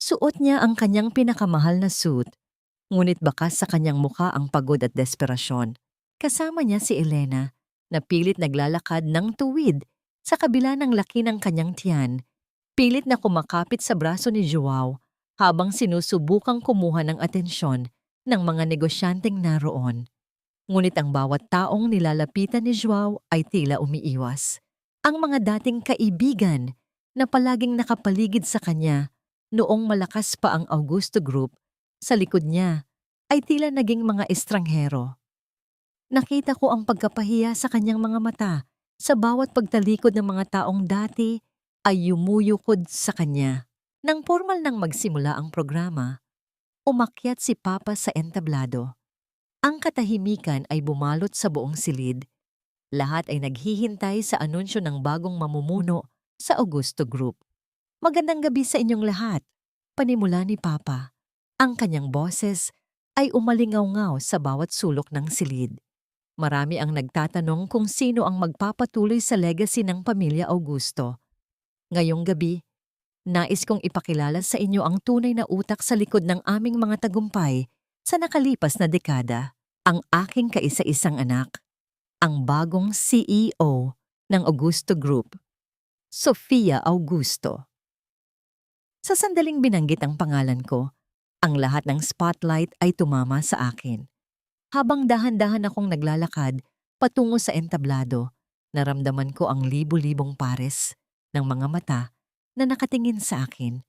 Suot niya ang kanyang pinakamahal na suit, ngunit bakas sa kanyang muka ang pagod at desperasyon. Kasama niya si Elena, na pilit naglalakad ng tuwid sa kabila ng laki ng kanyang tiyan, pilit na kumakapit sa braso ni Joao habang sinusubukang kumuha ng atensyon ng mga negosyanteng naroon. Ngunit ang bawat taong nilalapitan ni Joao ay tila umiiwas. Ang mga dating kaibigan na palaging nakapaligid sa kanya noong malakas pa ang Augusto Group, sa likod niya ay tila naging mga estranghero. Nakita ko ang pagkapahiya sa kanyang mga mata sa bawat pagtalikod ng mga taong dati ay yumuyukod sa kanya. Nang formal nang magsimula ang programa, umakyat si Papa sa entablado. Ang katahimikan ay bumalot sa buong silid. Lahat ay naghihintay sa anunsyo ng bagong mamumuno sa Augusto Group. Magandang gabi sa inyong lahat, panimula ni Papa. Ang kanyang boses ay umalingaw-ngaw sa bawat sulok ng silid. Marami ang nagtatanong kung sino ang magpapatuloy sa legacy ng pamilya Augusto. Ngayong gabi, nais kong ipakilala sa inyo ang tunay na utak sa likod ng aming mga tagumpay sa nakalipas na dekada, ang aking kaisa-isang anak, ang bagong CEO ng Augusto Group, Sofia Augusto. Sa sandaling binanggit ang pangalan ko, ang lahat ng spotlight ay tumama sa akin. Habang dahan-dahan akong naglalakad patungo sa entablado, naramdaman ko ang libu-libong pares ng mga mata na nakatingin sa akin.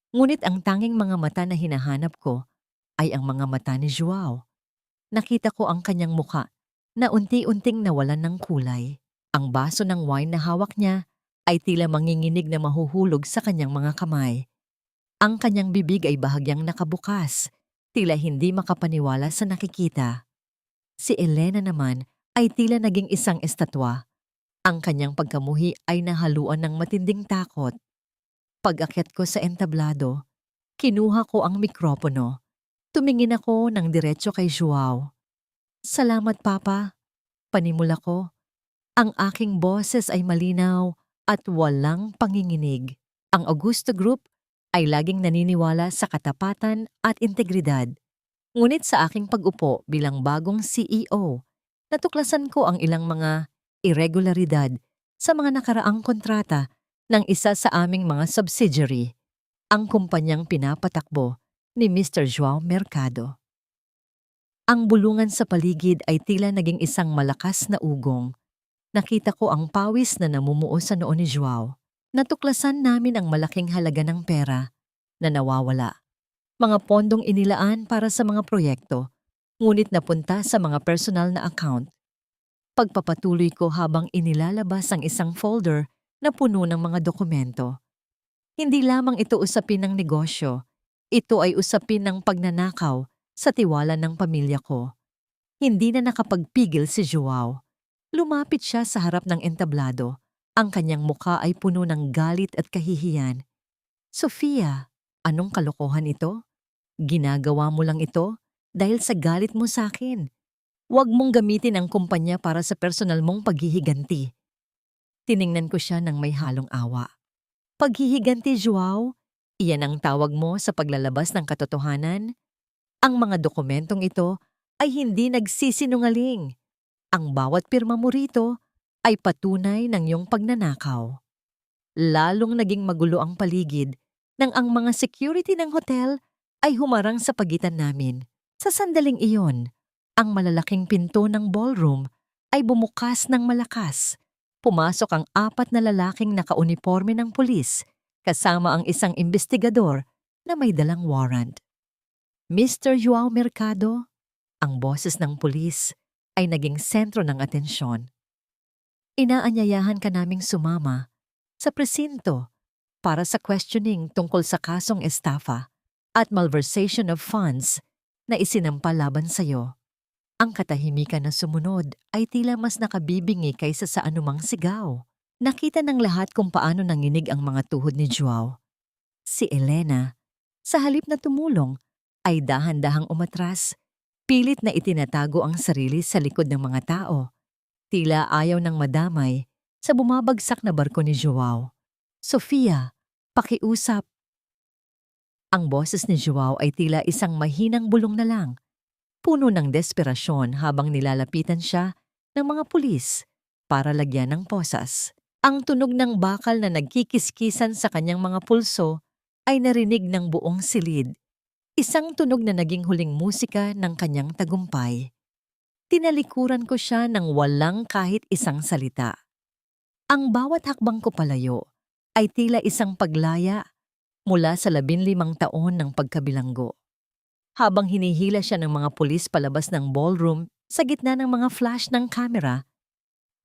Ngunit ang tanging mga mata na hinahanap ko ay ang mga mata ni Joao. Nakita ko ang kanyang muka na unti-unting nawalan ng kulay. Ang baso ng wine na hawak niya ay tila manginginig na mahuhulog sa kanyang mga kamay. Ang kanyang bibig ay bahagyang nakabukas, tila hindi makapaniwala sa nakikita. Si Elena naman ay tila naging isang estatwa. Ang kanyang pagkamuhi ay nahaluan ng matinding takot. Pag-akyat ko sa entablado, kinuha ko ang mikropono. Tumingin ako ng diretso kay Joao. Salamat, Papa. Panimula ko. Ang aking boses ay malinaw at walang panginginig. Ang Augusto Group ay laging naniniwala sa katapatan at integridad. Ngunit sa aking pag-upo bilang bagong CEO, natuklasan ko ang ilang mga irregularidad sa mga nakaraang kontrata ng isa sa aming mga subsidiary, ang kumpanyang pinapatakbo ni Mr. Joao Mercado. Ang bulungan sa paligid ay tila naging isang malakas na ugong. Nakita ko ang pawis na namumuo sa noo ni Joao. Natuklasan namin ang malaking halaga ng pera na nawawala. Mga pondong inilaan para sa mga proyekto, ngunit napunta sa mga personal na account. Pagpapatuloy ko habang inilalabas ang isang folder na puno ng mga dokumento. Hindi lamang ito usapin ng negosyo, ito ay usapin ng pagnanakaw sa tiwala ng pamilya ko. Hindi na nakapagpigil si Joao. Lumapit siya sa harap ng entablado. Ang kanyang mukha ay puno ng galit at kahihiyan. Sofia, anong kalokohan ito? Ginagawa mo lang ito dahil sa galit mo sa akin. Huwag mong gamitin ang kumpanya para sa personal mong paghihiganti. Tiningnan ko siya ng may halong awa. Paghihiganti, Joao? Iyan ang tawag mo sa paglalabas ng katotohanan? Ang mga dokumentong ito ay hindi nagsisinungaling. Ang bawat pirma mo rito ay patunay ng iyong pagnanakaw. Lalong naging magulo ang paligid nang ang mga security ng hotel ay humarang sa pagitan namin. Sa sandaling iyon, ang malalaking pinto ng ballroom ay bumukas ng malakas. Pumasok ang 4 na lalaking nakauniporme ng pulis kasama ang isang investigador na may dalang warrant. Mr. Joao Mercado, ang boses ng pulis, ay naging sentro ng atensyon. Inaanyayahan ka naming sumama sa presinto para sa questioning tungkol sa kasong estafa at malversation of funds na isinampa laban sa iyo. Ang katahimikan na sumunod ay tila mas nakabibingi kaysa sa anumang sigaw. Nakita ng lahat kung paano nanginig ang mga tuhod ni Joao. Si Elena, sa halip na tumulong, ay dahan-dahang umatras, pilit na itinatago ang sarili sa likod ng mga tao. Tila ayaw ng madamay sa bumabagsak na barko ni Joao. Sofia, pakiusap. Ang boses ni Joao ay tila isang mahinang bulong na lang, puno ng desperasyon habang nilalapitan siya ng mga pulis para lagyan ng posas. Ang tunog ng bakal na nagkikiskisan sa kanyang mga pulso ay narinig ng buong silid, isang tunog na naging huling musika ng kanyang tagumpay. Tinalikuran ko siya ng walang kahit isang salita. Ang bawat hakbang ko palayo ay tila isang paglaya mula sa 15 taon ng pagkabilanggo. Habang hinihila siya ng mga pulis palabas ng ballroom sa gitna ng mga flash ng kamera,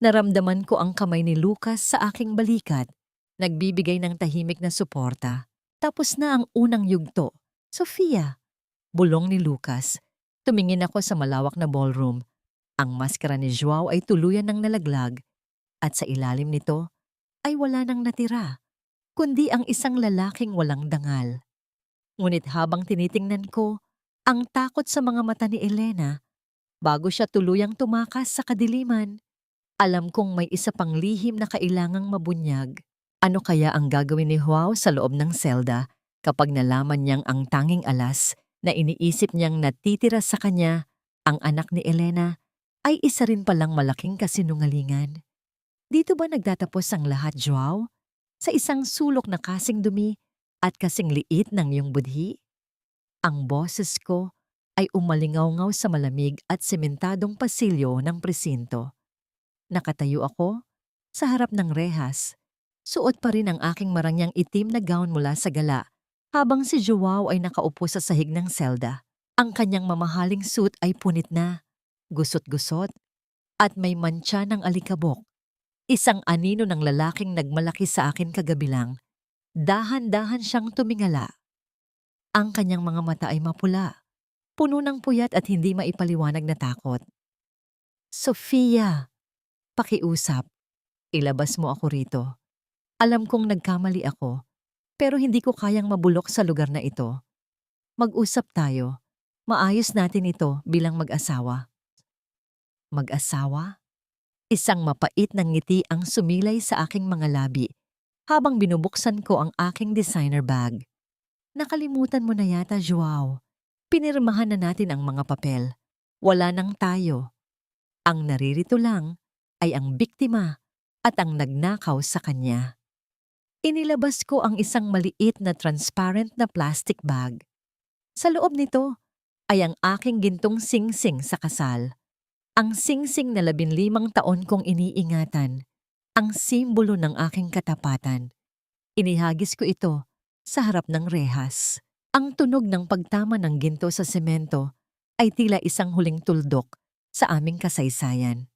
naramdaman ko ang kamay ni Lucas sa aking balikat, nagbibigay ng tahimik na suporta. Tapos na ang unang yugto. Sofia, bulong ni Lucas. Tumingin ako sa malawak na ballroom. Ang maskara ni Joao ay tuluyan ng nalaglag at sa ilalim nito ay wala nang natira, kundi ang isang lalaking walang dangal. Ngunit habang tinitingnan ko ang takot sa mga mata ni Elena, bago siya tuluyang tumakas sa kadiliman, alam kong may isa pang lihim na kailangang mabunyag. Ano kaya ang gagawin ni Joao sa loob ng selda kapag nalaman niyang ang tanging alas na iniisip niyang natitira sa kanya, ang anak ni Elena, ay isa rin palang malaking kasinungalingan? Dito ba nagtatapos ang lahat, Joao? Sa isang sulok na kasing dumi at kasing liit ng iyong budhi? Ang boses ko ay umalingaw-ngaw sa malamig at sementadong pasilyo ng presinto. Nakatayo ako sa harap ng rehas. Suot pa rin ang aking marangyang itim na gown mula sa gala, habang si Joao ay nakaupo sa sahig ng selda. Ang kanyang mamahaling suit ay punit na, gusot-gusot, at may mantsa ng alikabok. Isang anino ng lalaking nagmalaki sa akin kagabi lang. Dahan-dahan siyang tumingala. Ang kanyang mga mata ay mapula, puno ng puyat at hindi maipaliwanag na takot. Sofia, pakiusap. Ilabas mo ako rito. Alam kong nagkamali ako, pero hindi ko kayang mabulok sa lugar na ito. Mag-usap tayo. Maayos natin ito bilang mag-asawa. Mag-asawa? Isang mapait na ngiti ang sumilay sa aking mga labi habang binubuksan ko ang aking designer bag. Nakalimutan mo na yata, Joao. Pinirmahan na natin ang mga papel. Wala nang tayo. Ang naririto lang ay ang biktima at ang nagnakaw sa kanya. Inilabas ko ang isang maliit na transparent na plastic bag. Sa loob nito ay ang aking gintong singsing sa kasal. Ang singsing na 15 taon kong iniingatan, ang simbolo ng aking katapatan. Inihagis ko ito sa harap ng rehas. Ang tunog ng pagtama ng ginto sa semento ay tila isang huling tuldok sa aming kasaysayan.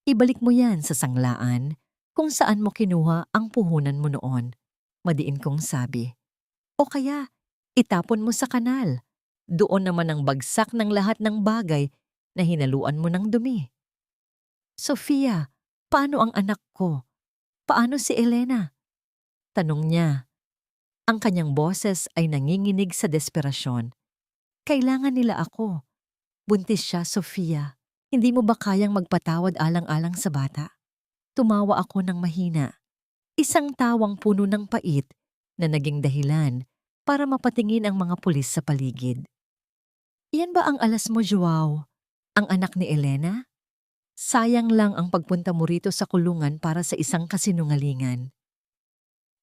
Ibalik mo yan sa sanglaan kung saan mo kinuha ang puhunan mo noon, madiin kong sabi. O kaya, itapon mo sa kanal. Doon naman ang bagsak ng lahat ng bagay na hinaluan mo ng dumi. Sofia, paano ang anak ko? Paano si Elena? Tanong niya. Ang kanyang boses ay nanginginig sa desperasyon. Kailangan nila ako. Buntis siya, Sofia. Hindi mo ba kayang magpatawad alang-alang sa bata? Tumawa ako ng mahina. Isang tawang puno ng pait na naging dahilan para mapatingin ang mga pulis sa paligid. Iyan ba ang alas mo, Joao? Ang anak ni Elena? Sayang lang ang pagpunta mo rito sa kulungan para sa isang kasinungalingan.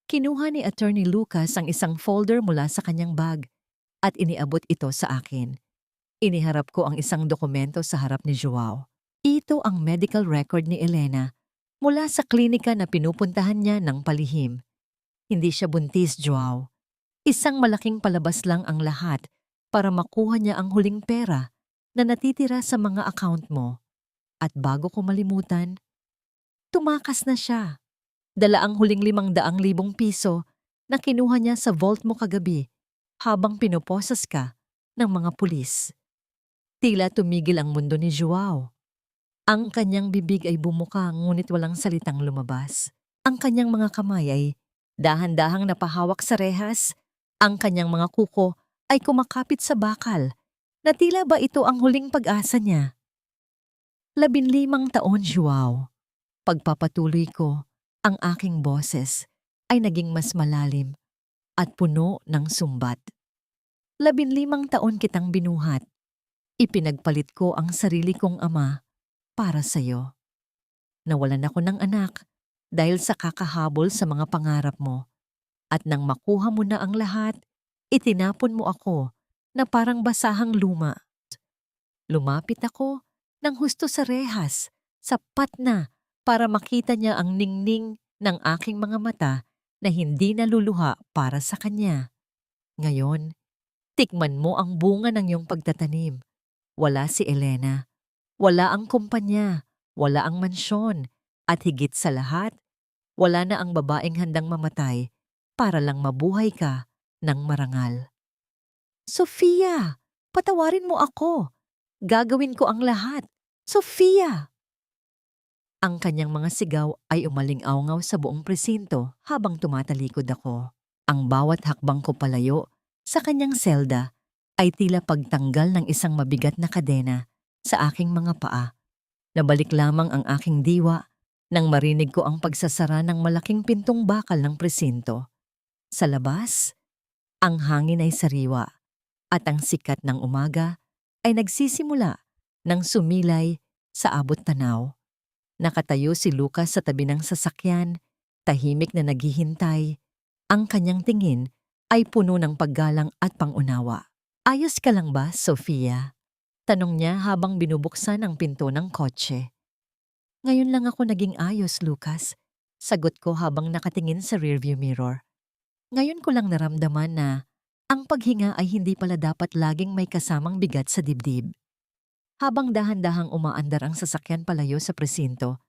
Kinuha ni Attorney Lucas ang isang folder mula sa kanyang bag at iniabot ito sa akin. Iniharap ko ang isang dokumento sa harap ni Joao. Ito ang medical record ni Elena mula sa klinika na pinupuntahan niya ng palihim. Hindi siya buntis, Joao. Isang malaking palabas lang ang lahat para makuha niya ang huling pera na natitira sa mga account mo. At bago ko malimutan, tumakas na siya. Dala ang huling 500,000 piso na kinuha niya sa vault mo kagabi habang pinoposas ka ng mga pulis. Tila tumigil ang mundo ni Joao. Ang kanyang bibig ay bumuka ngunit walang salitang lumabas. Ang kanyang mga kamay ay dahan-dahang napahawak sa rehas. Ang kanyang mga kuko ay kumakapit sa bakal na tila ba ito ang huling pag-asa niya. 15 taon, Joao. Pagpapatuloy ko, ang aking boses ay naging mas malalim at puno ng sumbat. 15 taon kitang binuhat. Ipinagpalit ko ang sarili kong ama para sa'yo. Nawalan ako ng anak dahil sa kakahabol sa mga pangarap mo. At nang makuha mo na ang lahat, itinapon mo ako na parang basahang luma. Lumapit ako ng husto sa rehas, sapat na para makita niya ang ningning ng aking mga mata na hindi naluluha para sa kanya. Ngayon, tikman mo ang bunga ng iyong pagtatanim. Wala si Elena, wala ang kumpanya, wala ang mansyon, at higit sa lahat, wala na ang babaeng handang mamatay para lang mabuhay ka ng marangal. Sofia, patawarin mo ako. Gagawin ko ang lahat. Sofia! Ang kanyang mga sigaw ay umaling-awngaw sa buong presinto habang tumatalikod ako. Ang bawat hakbang ko palayo sa kanyang selda ay tila pagtanggal ng isang mabigat na kadena sa aking mga paa. Nabalik lamang ang aking diwa nang marinig ko ang pagsasara ng malaking pintong bakal ng presinto. Sa labas, ang hangin ay sariwa at ang sikat ng umaga ay nagsisimula ng sumilay sa abot tanaw. Nakatayo si Lucas sa tabi ng sasakyan, tahimik na naghihintay. Ang kanyang tingin ay puno ng paggalang at pangunawa. Ayos ka lang ba, Sofia? Tanong niya habang binubuksan ang pinto ng kotse. Ngayon lang ako naging ayos, Lucas. Sagot ko habang nakatingin sa rearview mirror. Ngayon ko lang naramdaman na ang paghinga ay hindi pala dapat laging may kasamang bigat sa dibdib. Habang dahan-dahang umaandar ang sasakyan palayo sa presinto,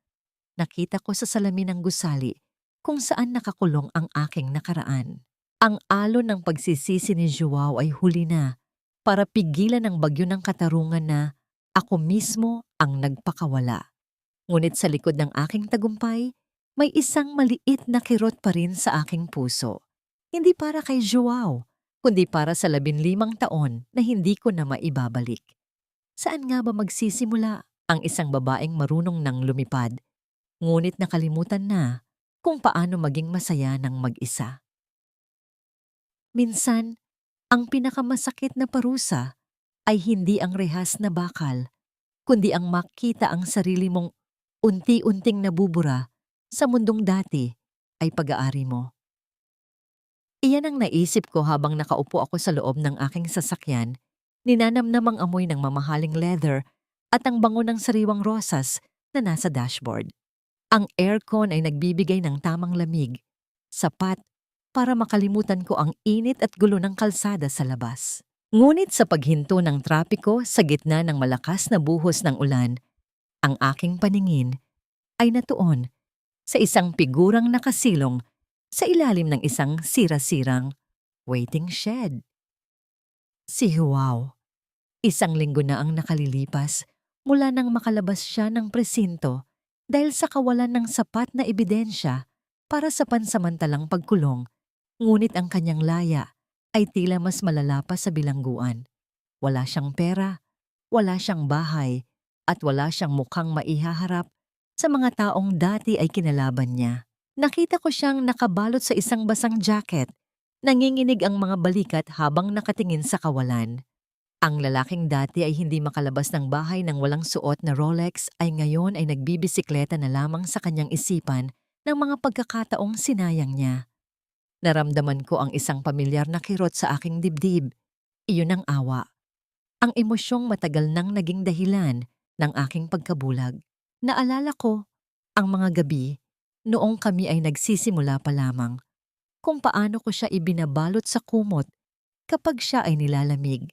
nakita ko sa salamin ng gusali kung saan nakakulong ang aking nakaraan. Ang alon ng pagsisisi ni Joao ay huli na para pigilan ang bagyo ng katarungan na ako mismo ang nagpakawala. Ngunit sa likod ng aking tagumpay, may isang maliit na kirot pa rin sa aking puso. Hindi para kay Joao, kundi para sa 15 taon na hindi ko na maibabalik. Saan nga ba magsisimula ang isang babaeng marunong nang lumipad, ngunit nakalimutan na kung paano maging masaya ng mag-isa? Minsan, ang pinakamasakit na parusa ay hindi ang rehas na bakal, kundi ang makita ang sarili mong unti-unting nabubura sa mundong dati ay pag-aari mo. Iyan ang naisip ko habang nakaupo ako sa loob ng aking sasakyan, ninanamnam ang amoy ng mamahaling leather at ang bango ng sariwang rosas na nasa dashboard. Ang aircon ay nagbibigay ng tamang lamig, sapat para makalimutan ko ang init at gulo ng kalsada sa labas. Ngunit sa paghinto ng trapiko sa gitna ng malakas na buhos ng ulan, ang aking paningin ay natuon sa isang figurang nakasilong sa ilalim ng isang sira-sirang waiting shed. Si Joao. 1 linggo na ang nakalilipas mula nang makalabas siya ng presinto dahil sa kawalan ng sapat na ebidensya para sa pansamantalang pagkulong, ngunit ang kanyang laya ay tila mas malala pa sa bilangguan. Wala siyang pera, wala siyang bahay, at wala siyang mukhang maihaharap sa mga taong dati ay kinalaban niya. Nakita ko siyang nakabalot sa isang basang jacket, nanginginig ang mga balikat habang nakatingin sa kawalan. Ang lalaking dati ay hindi makalabas ng bahay nang walang suot na Rolex ay ngayon ay nagbibisikleta na lamang sa kanyang isipan ng mga pagkakataong sinayang niya. Naramdaman ko ang isang pamilyar na kirot sa aking dibdib. Iyon ang awa. Ang emosyong matagal nang naging dahilan ng aking pagkabulag. Naalala ko ang mga gabi noong kami ay nagsisimula pa lamang kung paano ko siya ibinabalot sa kumot kapag siya ay nilalamig.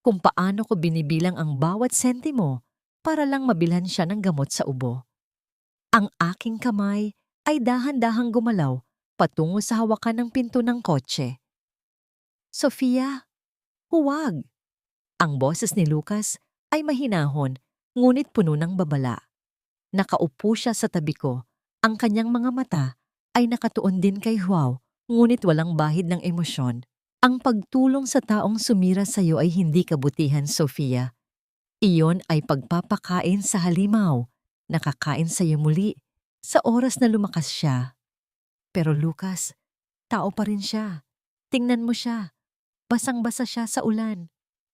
Kung paano ko binibilang ang bawat sentimo para lang mabilhan siya ng gamot sa ubo. Ang aking kamay ay dahan-dahang gumalaw patungo sa hawakan ng pinto ng kotse. Sofia, huwag! Ang boses ni Lucas ay mahinahon ngunit puno ng babala. Nakaupo siya sa tabi ko. Ang kanyang mga mata ay nakatuon din kay Joao ngunit walang bahid ng emosyon. Ang pagtulong sa taong sumira sa iyo ay hindi kabutihan, Sofia. Iyon ay pagpapakain sa halimaw. Nakakain sa iyo muli sa oras na lumakas siya. Pero Lucas, tao pa rin siya. Tingnan mo siya. Basang-basa siya sa ulan.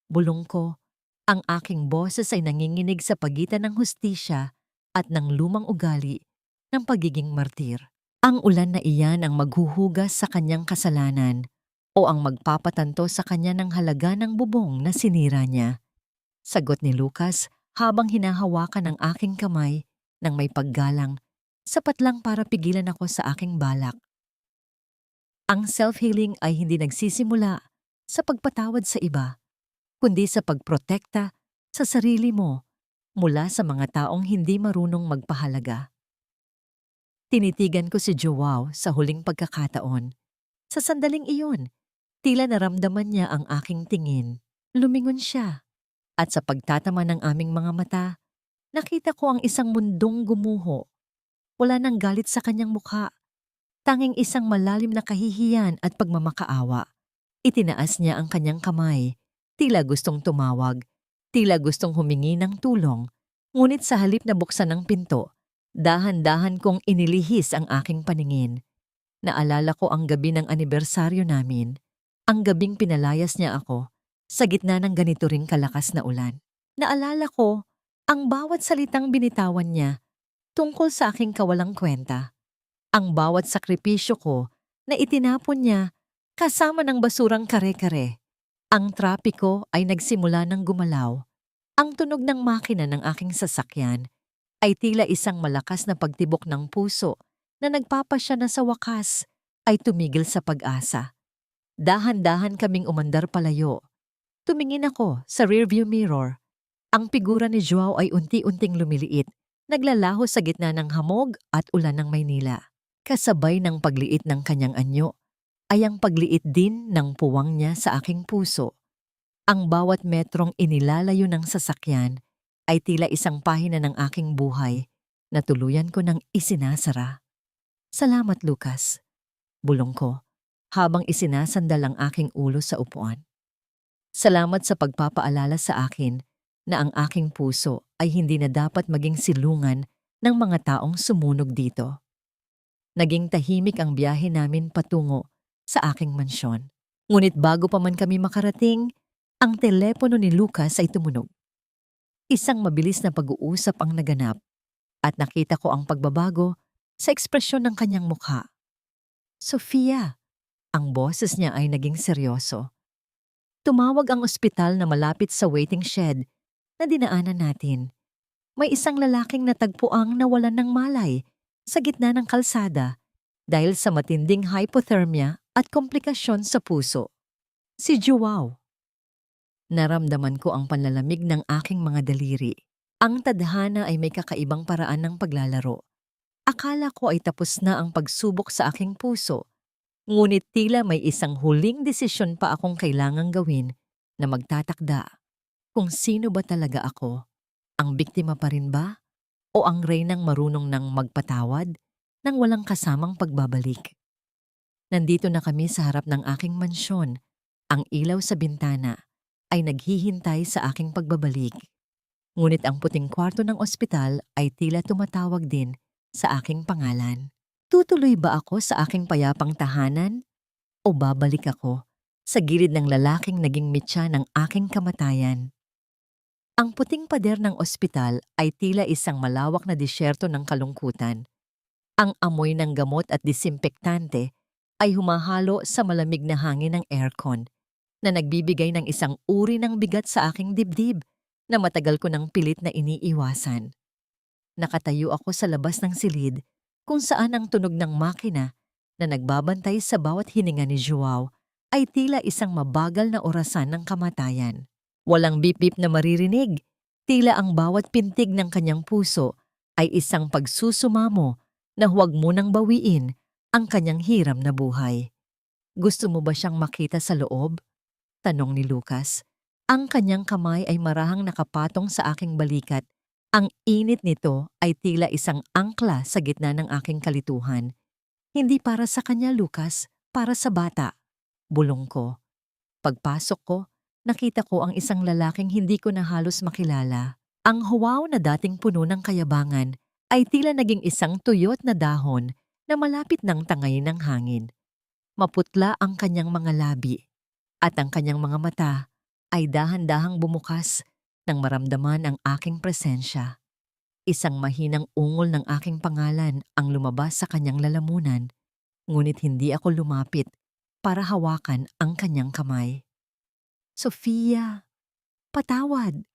Bulong ko, ang aking boses ay nanginginig sa pagitan ng hustisya at ng lumang ugali ng pagiging martir. Ang ulan na iyan ang maghuhugas sa kanyang kasalanan o ang magpapatanto sa kanya ng halaga ng bubong na sinira niya. Sagot ni Lucas habang hinahawakan ang aking kamay ng may paggalang, sapat lang para pigilan ako sa aking balak. Ang self-healing ay hindi nagsisimula sa pagpatawad sa iba, kundi sa pagprotekta sa sarili mo mula sa mga taong hindi marunong magpahalaga. Tinitigan ko si Joao sa huling pagkakataon. Sa sandaling iyon, tila naramdaman niya ang aking tingin. Lumingon siya. At sa pagtatama ng aming mga mata, nakita ko ang isang mundong gumuho. Wala nang galit sa kanyang mukha. Tanging isang malalim na kahihiyan at pagmamakaawa. Itinaas niya ang kanyang kamay. Tila gustong tumawag. Tila gustong humingi ng tulong. Ngunit sa halip na buksan ang pinto, dahan-dahan kong inilihis ang aking paningin. Naalala ko ang gabi ng anibersaryo namin. Ang gabing pinalayas niya ako sa gitna ng ganito ring kalakas na ulan. Naalala ko ang bawat salitang binitawan niya tungkol sa aking kawalang kwenta. Ang bawat sakripisyo ko na itinapon niya kasama ng basurang kare-kare. Ang trapiko ay nagsimula ng gumalaw. Ang tunog ng makina ng aking sasakyan ay tila isang malakas na pagtibok ng puso na nagpapasya na sa wakas ay tumigil sa pag-asa. Dahan-dahan kaming umandar palayo. Tumingin ako sa rearview mirror. Ang figura ni Joao ay unti-unting lumiliit, naglalaho sa gitna ng hamog at ulan ng Maynila. Kasabay ng pagliit ng kanyang anyo, ay ang pagliit din ng puwang niya sa aking puso. Ang bawat metrong inilalayo ng sasakyan ay tila isang pahina ng aking buhay na tuluyan ko nang isinasara. Salamat, Lucas. Bulong ko, habang isinasandal ang aking ulo sa upuan. Salamat sa pagpapaalala sa akin na ang aking puso ay hindi na dapat maging silungan ng mga taong sumunog dito. Naging tahimik ang biyahe namin patungo sa aking mansyon. Ngunit bago pa man kami makarating, ang telepono ni Lucas ay tumunog. Isang mabilis na pag-uusap ang naganap at nakita ko ang pagbabago sa ekspresyon ng kanyang mukha. Sofia, ang boses niya ay naging seryoso. Tumawag ang ospital na malapit sa waiting shed na dinaanan natin. May isang lalaking natagpuang nawalan ng malay sa gitna ng kalsada dahil sa matinding hypothermia at komplikasyon sa puso. Si Joao. Naramdaman ko ang panlalamig ng aking mga daliri. Ang tadhana ay may kakaibang paraan ng paglalaro. Akala ko ay tapos na ang pagsubok sa aking puso. Ngunit tila may isang huling desisyon pa akong kailangang gawin na magtatakda kung sino ba talaga ako. Ang biktima pa rin ba? O ang reynang marunong ng magpatawad nang walang kasamang pagbabalik? Nandito na kami sa harap ng aking mansyon. Ang ilaw sa bintana ay naghihintay sa aking pagbabalik. Ngunit ang puting kwarto ng ospital ay tila tumatawag din sa aking pangalan. Tutuloy ba ako sa aking payapang tahanan? O babalik ako sa gilid ng lalaking naging mitya ng aking kamatayan. Ang puting pader ng ospital ay tila isang malawak na disyerto ng kalungkutan. Ang amoy ng gamot at disinfektante ay humahalo sa malamig na hangin ng aircon na nagbibigay ng isang uri ng bigat sa aking dibdib na matagal ko ng pilit na iniiwasan. Nakatayo ako sa labas ng silid kung saan ang tunog ng makina na nagbabantay sa bawat hininga ni Joao ay tila isang mabagal na orasan ng kamatayan. Walang bip-bip na maririnig, tila ang bawat pintig ng kanyang puso ay isang pagsusumamo na huwag munang bawiin ang kanyang hiram na buhay. Gusto mo ba siyang makita sa loob? Tanong ni Lucas. Ang kanyang kamay ay marahang nakapatong sa aking balikat. Ang init nito ay tila isang angkla sa gitna ng aking kalituhan. Hindi para sa kanya, Lucas, para sa bata. Bulong ko. Pagpasok ko, nakita ko ang isang lalaking hindi ko na halos makilala. Ang huwaw na dating puno ng kayabangan ay tila naging isang tuyot na dahon na malapit ng tangayin ng hangin. Maputla ang kanyang mga labi at ang kanyang mga mata ay dahan-dahang bumukas nang maramdaman ang aking presensya. Isang mahinang ungol ng aking pangalan ang lumabas sa kanyang lalamunan, ngunit hindi ako lumapit para hawakan ang kanyang kamay. Sofia, patawad!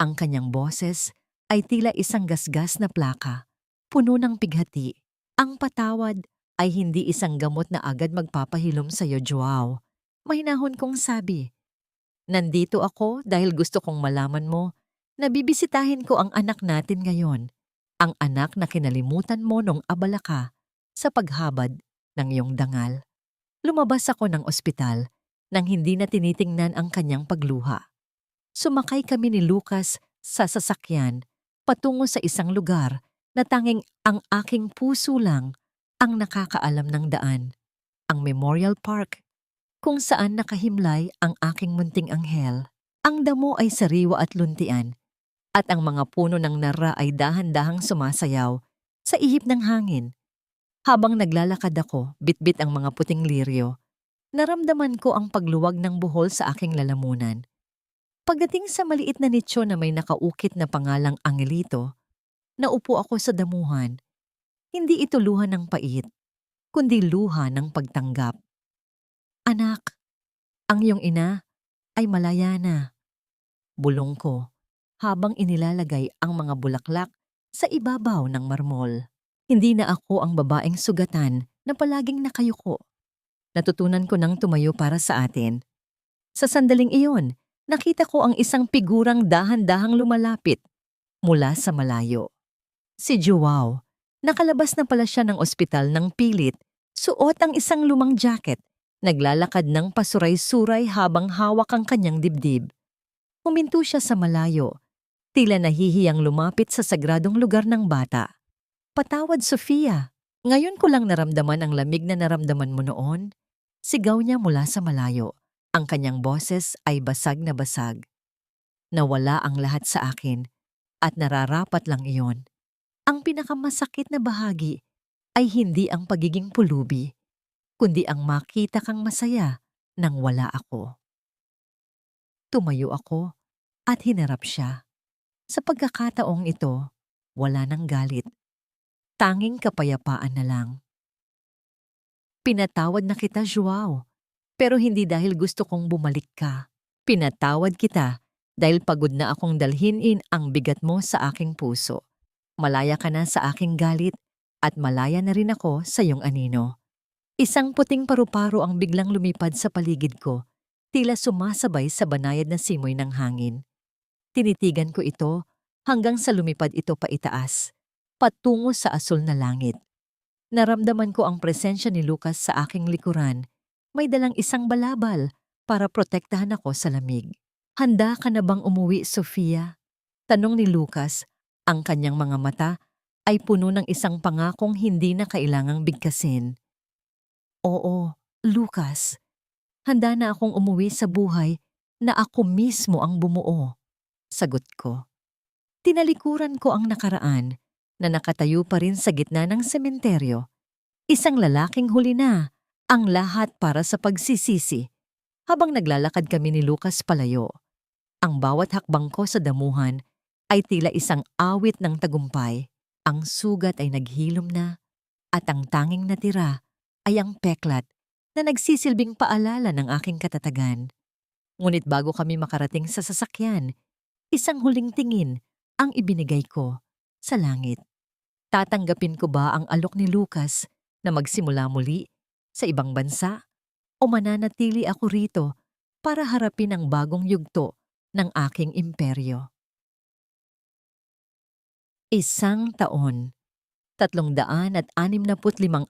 Ang kanyang boses ay tila isang gasgas na plaka, puno ng pighati. Ang patawad ay hindi isang gamot na agad magpapahilom sa iyo, Joao. Mahinahon kong sabi. Nandito ako dahil gusto kong malaman mo na bibisitahin ko ang anak natin ngayon. Ang anak na kinalimutan mo nung abala ka sa paghabad ng iyong dangal. Lumabas ako ng ospital nang hindi na tinitingnan ang kanyang pagluha. Sumakay kami ni Lucas sa sasakyan patungo sa isang lugar na tanging ang aking puso lang ang nakakaalam ng daan. Ang Memorial Park, kung saan nakahimlay ang aking munting anghel. Ang damo ay sariwa at luntian, at ang mga puno ng nara ay dahan-dahang sumasayaw sa ihip ng hangin. Habang naglalakad ako, bitbit ang mga puting liryo, naramdaman ko ang pagluwag ng buhol sa aking lalamunan. Pagdating sa maliit na nicho na may nakaukit na pangalang Angelito, naupo ako sa damuhan. Hindi ito luha ng pait, kundi luha ng pagtanggap. Anak, ang iyong ina ay malaya na. Bulong ko habang inilalagay ang mga bulaklak sa ibabaw ng marmol. Hindi na ako ang babaeng sugatan na palaging nakayuko. Natutunan ko nang tumayo para sa atin. Sa sandaling iyon, nakita ko ang isang figurang dahan-dahang lumalapit mula sa malayo. Si Joao, nakalabas na pala siya ng ospital ng pilit, suot ang isang lumang jacket. Naglalakad ng pasuray-suray habang hawak ang kanyang dibdib. Huminto siya sa malayo, tila nahihiyang lumapit sa sagradong lugar ng bata. Patawad, Sofia. Ngayon ko lang naramdaman ang lamig na naramdaman mo noon. Sigaw niya mula sa malayo. Ang kanyang boses ay basag na basag. Nawala ang lahat sa akin at nararapat lang iyon. Ang pinakamasakit na bahagi ay hindi ang pagiging pulubi, kundi ang makita kang masaya nang wala ako. Tumayo ako at hinarap siya. Sa pagkakataong ito, wala nang galit. Tanging kapayapaan na lang. Pinatawad na kita, Joao, pero hindi dahil gusto kong bumalik ka. Pinatawad kita dahil pagod na akong dalhin ang bigat mo sa aking puso. Malaya ka na sa aking galit at malaya na rin ako sa iyong anino. Isang puting paru-paro ang biglang lumipad sa paligid ko, tila sumasabay sa banayad na simoy ng hangin. Tinitigan ko ito hanggang sa lumipad ito paitaas, patungo sa asul na langit. Naramdaman ko ang presensya ni Lucas sa aking likuran. May dalang isang balabal para protektahan ako sa lamig. Handa ka na bang umuwi, Sofia? Tanong ni Lucas. Ang kanyang mga mata ay puno ng isang pangakong hindi na kailangang bigkasin. Oo, Lucas. Handa na akong umuwi sa buhay na ako mismo ang bumuo. Sagot ko. Tinalikuran ko ang nakaraan na nakatayo pa rin sa gitna ng sementeryo. Isang lalaking huli na ang lahat para sa pagsisisi. habang naglalakad kami ni Lucas palayo. Ang bawat hakbang ko sa damuhan ay tila isang awit ng tagumpay. Ang sugat ay naghilom na at ang tanging natira ay ang peklat na nagsisilbing paalala ng aking katatagan. Ngunit bago kami makarating sa sasakyan, isang huling tingin ang ibinigay ko sa langit. Tatanggapin ko ba ang alok ni Lucas na magsimula muli sa ibang bansa o mananatili ako rito para harapin ang bagong yugto ng aking imperyo? 1 taon. 365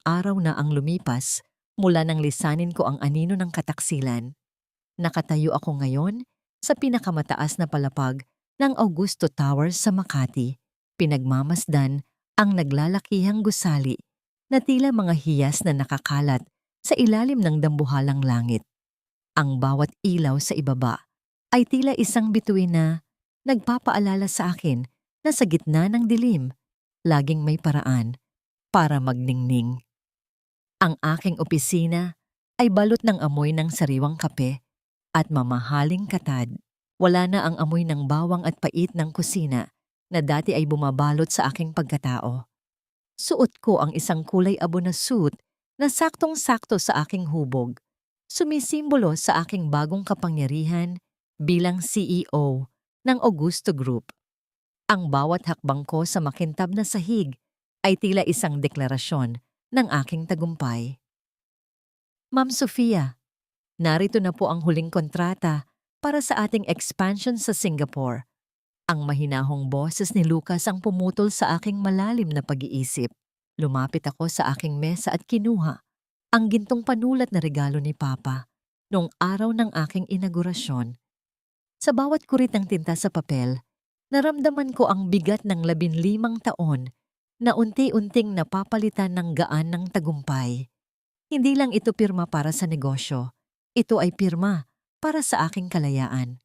araw na ang lumipas mula nang lisanin ko ang anino ng kataksilan. Nakatayo ako ngayon sa pinakamataas na palapag ng Augusto Towers sa Makati. Pinagmamasdan ang naglalakihang gusali na tila mga hiyas na nakakalat sa ilalim ng dambuhalang langit. Ang bawat ilaw sa ibaba ay tila isang bituin na nagpapaalala sa akin na sa gitna ng dilim, laging may paraan para magningning. Ang aking opisina ay balot ng amoy ng sariwang kape at mamahaling katad. Wala na ang amoy ng bawang at pait ng kusina na dati ay bumabalot sa aking pagkatao. Suot ko ang isang kulay abo na suit na saktong-sakto sa aking hubog, sumisimbolo sa aking bagong kapangyarihan bilang CEO ng Augusto Group. Ang bawat hakbang ko sa makintab na sahig ay tila isang deklarasyon ng aking tagumpay. Ma'am Sofia, narito na po ang huling kontrata para sa ating expansion sa Singapore. Ang mahinahong boses ni Lucas ang pumutol sa aking malalim na pag-iisip. Lumapit ako sa aking mesa at kinuha ang gintong panulat na regalo ni Papa noong araw ng aking inaugurasyon. Sa bawat kurit ng tinta sa papel, naramdaman ko ang bigat ng 15 taon na unti-unting napapalitan ng gaan ng tagumpay. Hindi lang ito pirma para sa negosyo, ito ay pirma para sa aking kalayaan.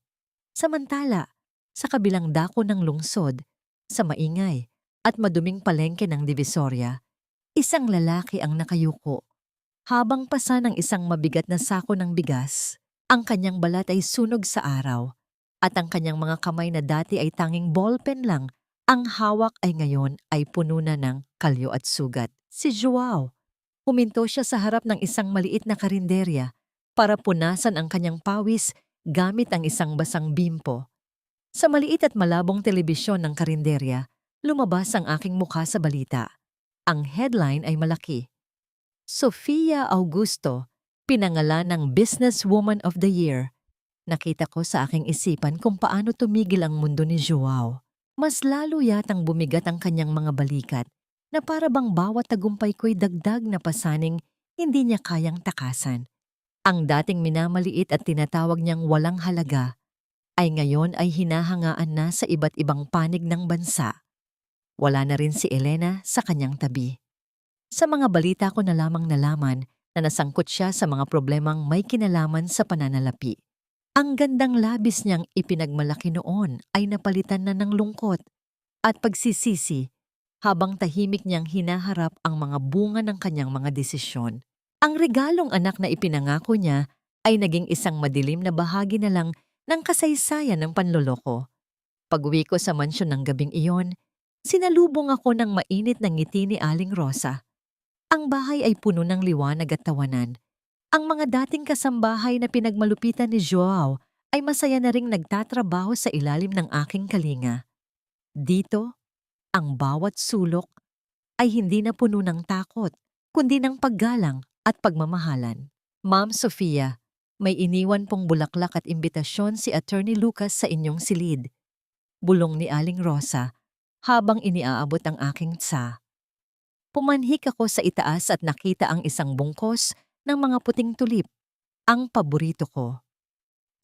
Samantala, sa kabilang dako ng lungsod, sa maingay at maduming palengke ng Divisoria, isang lalaki ang nakayuko. Habang pasa ng isang mabigat na sako ng bigas, ang kanyang balat ay sunog sa araw at ang kanyang mga kamay na dati ay tanging ballpen lang, ang hawak ay ngayon ay puno na ng kalyo at sugat. Si Joao. Huminto siya sa harap ng isang maliit na karinderya para punasan ang kanyang pawis gamit ang isang basang bimpo. Sa maliit at malabong telebisyon ng karinderya, lumabas ang aking mukha sa balita. Ang headline ay malaki. Sofia Augusto, pinangalan ng Businesswoman of the Year. Nakita ko sa aking isipan kung paano tumigil ang mundo ni Joao. Mas lalo yatang bumigat ang kanyang mga balikat na para bang bawat tagumpay ko'y dagdag na pasaning hindi niya kayang takasan. Ang dating minamaliit at tinatawag niyang walang halaga ay ngayon ay hinahangaan na sa iba't ibang panig ng bansa. Wala na rin si Elena sa kanyang tabi. Sa mga balita ko na lamang nalaman na nasangkot siya sa mga problemang may kinalaman sa pananalapi. Ang gandang labis niyang ipinagmalaki noon ay napalitan na ng lungkot at pagsisisi habang tahimik niyang hinaharap ang mga bunga ng kanyang mga desisyon. Ang regalong anak na ipinangako niya ay naging isang madilim na bahagi na lang ng kasaysayan ng panloloko. Pag-uwi ko sa mansyon ng gabing iyon, sinalubong ako ng mainit na ngiti ni Aling Rosa. Ang bahay ay puno ng liwanag at tawanan. Ang mga dating kasambahay na pinagmalupitan ni Joao ay masaya na ring nagtatrabaho sa ilalim ng aking kalinga. Dito, ang bawat sulok ay hindi na puno ng takot, kundi ng paggalang at pagmamahalan. Ma'am Sofia, may iniwan pong bulaklak at imbitasyon si Attorney Lucas sa inyong silid. Bulong ni Aling Rosa habang iniaabot ang aking tsa. Pumanhik ako sa itaas at nakita ang isang bungkos ng mga puting tulip, ang paborito ko.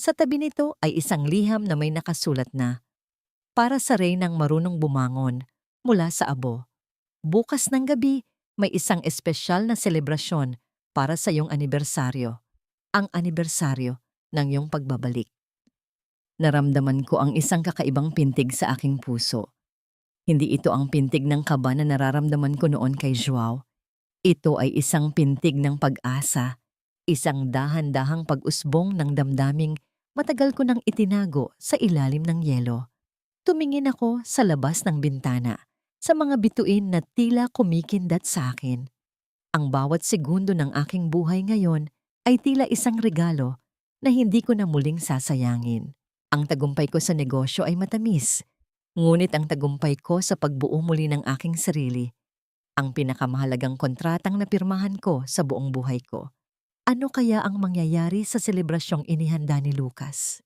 Sa tabi nito ay isang liham na may nakasulat na, "Para sa reynang marunong bumangon mula sa abo. Bukas ng gabi may isang espesyal na selebrasyon para sa iyong anibersaryo. Ang anibersaryo ng iyong pagbabalik." Naramdaman ko ang isang kakaibang pintig sa aking puso. Hindi ito ang pintig ng kaba na nararamdaman ko noon kay Joao. Ito ay isang pintig ng pag-asa, Isang dahan-dahang pag-usbong ng damdaming matagal ko nang itinago sa ilalim ng yelo. Tumingin ako sa labas ng bintana, sa mga bituin na tila kumikindat sa akin. Ang bawat segundo ng aking buhay ngayon ay tila isang regalo na hindi ko na muling sasayangin. Ang tagumpay ko sa negosyo ay matamis, ngunit ang tagumpay ko sa pagbuo muli ng aking sarili, ang pinakamahalagang kontratang napirmahan ko sa buong buhay ko. Ano kaya ang mangyayari sa selebrasyong inihanda ni Lucas?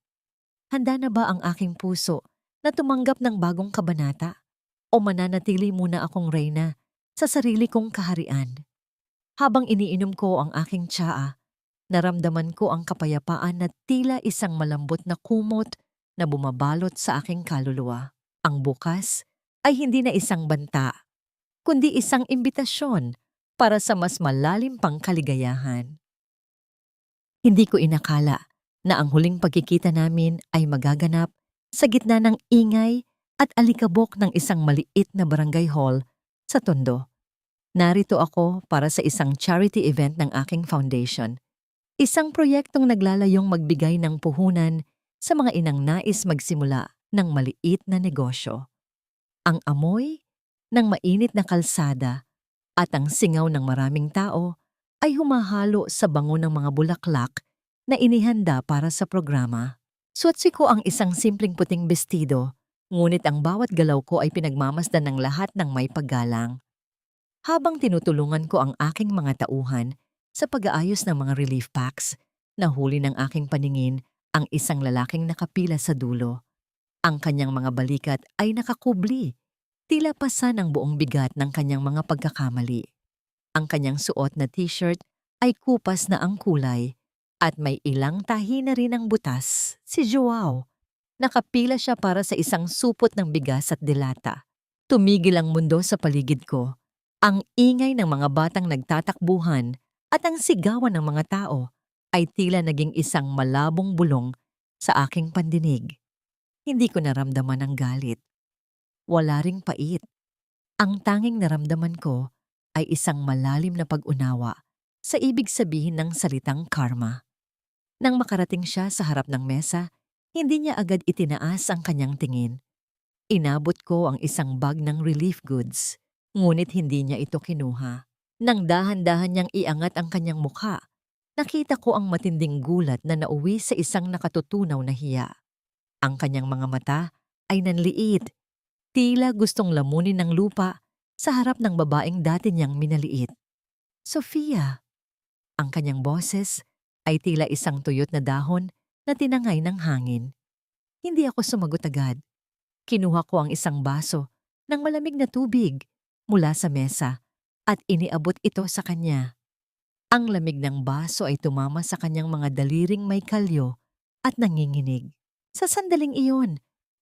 Handa na ba ang aking puso na tumanggap ng bagong kabanata? O mananatili muna akong reyna sa sarili kong kaharian? Habang iniinom ko ang aking tsaa, naramdaman ko ang kapayapaan na tila isang malambot na kumot na bumabalot sa aking kaluluwa. Ang bukas ay hindi na isang banta, kundi isang imbitasyon para sa mas malalim pang kaligayahan. Hindi ko inakala na ang huling pagkikita namin ay magaganap sa gitna ng ingay at alikabok ng isang maliit na barangay hall sa Tondo. Narito ako para sa isang charity event ng aking foundation. Isang proyektong naglalayong magbigay ng puhunan sa mga inang nais magsimula ng maliit na negosyo. Ang amoy ng mainit na kalsada at ang singaw ng maraming tao ay humahalo sa bango ng mga bulaklak na inihanda para sa programa. Suotsi ko ang isang simpleng puting bestido, ngunit ang bawat galaw ko ay pinagmamasdan ng lahat ng may paggalang. Habang tinutulungan ko ang aking mga tauhan sa pag-aayos ng mga relief packs, nahuli ng aking paningin ang isang lalaking nakapila sa dulo. Ang kanyang mga balikat ay nakakubli, tila pasan ang buong bigat ng kanyang mga pagkakamali. Ang kanyang suot na t-shirt ay kupas na ang kulay at may ilang tahi na rin ang butas. Si Joao. Nakapila siya para sa isang supot ng bigas at delata. Tumigil ang mundo sa paligid ko. Ang ingay ng mga batang nagtatakbuhan at ang sigawan ng mga tao ay tila naging isang malabong bulong sa aking pandinig. Hindi ko naramdaman ang galit. Wala ring pait. Ang tanging naramdaman ko ay isang malalim na pag-unawa sa ibig sabihin ng salitang karma. Nang makarating siya sa harap ng mesa, hindi niya agad itinaas ang kanyang tingin. Inabot ko ang isang bag ng relief goods, ngunit hindi niya ito kinuha. Nang dahan-dahan niyang iangat ang kanyang mukha, nakita ko ang matinding gulat na nauwi sa isang nakatutunaw na hiya. Ang kanyang mga mata ay nanliit, tila gustong lamunin ng lupa sa harap ng babaeng dati niyang minaliit. Sofia! Ang kanyang boses ay tila isang tuyot na dahon na tinangay ng hangin. Hindi ako sumagot agad. Kinuha ko ang isang baso ng malamig na tubig mula sa mesa at iniabot ito sa kanya. Ang lamig ng baso ay tumama sa kanyang mga daliring may kalyo at nanginginig. Sa sandaling iyon,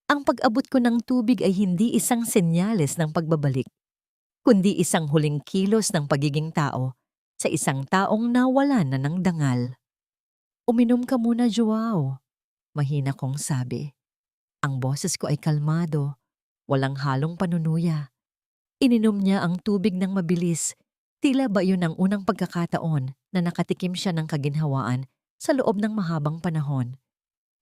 ang pag-abot ko ng tubig ay hindi isang senyales ng pagbabalik, kundi isang huling kilos ng pagiging tao sa isang taong nawalan na ng dangal. Uminom ka muna, Joao, mahina kong sabi. Ang boses ko ay kalmado, walang halong panunuya. Ininom niya ang tubig ng mabilis, tila ba yun ang unang pagkakataon na nakatikim siya ng kaginhawaan sa loob ng mahabang panahon.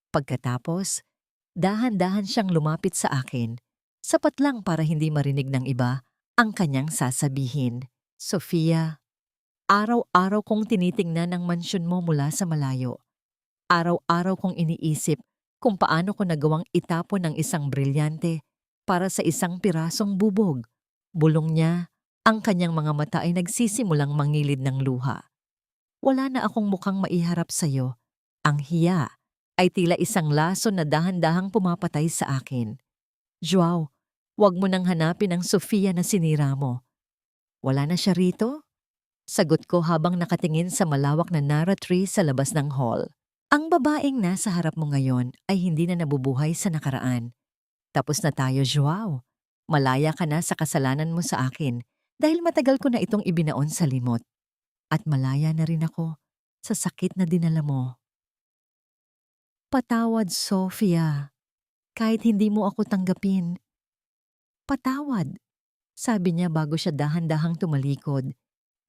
Pagkatapos, dahan-dahan siyang lumapit sa akin, sapat lang para hindi marinig ng iba ang kanyang sasabihin. Sofia, araw-araw kong tinitingnan ang mansyon mo mula sa malayo. Araw-araw kong iniisip kung paano ko nagawang itapon ng isang brilyante para sa isang pirasong bubog. Bulong niya, ang kanyang mga mata ay nagsisimulang mangilid ng luha. Wala na akong mukhang maiharap sa'yo. Ang hiya ay tila isang laso na dahan-dahang pumapatay sa akin. Joao, huwag mo nang hanapin ang Sofia na sinira mo. Wala na siya rito? Sagot ko habang nakatingin sa malawak na Nara tree sa labas ng hall. Ang babaeng nasa harap mo ngayon ay hindi na nabubuhay sa nakaraan. Tapos na tayo, Joao. Malaya ka na sa kasalanan mo sa akin dahil matagal ko na itong ibinaon sa limot. At malaya na rin ako sa sakit na dinala mo. Patawad, Sofia. Kahit hindi mo ako tanggapin. Patawad, sabi niya bago siya dahan-dahang tumalikod.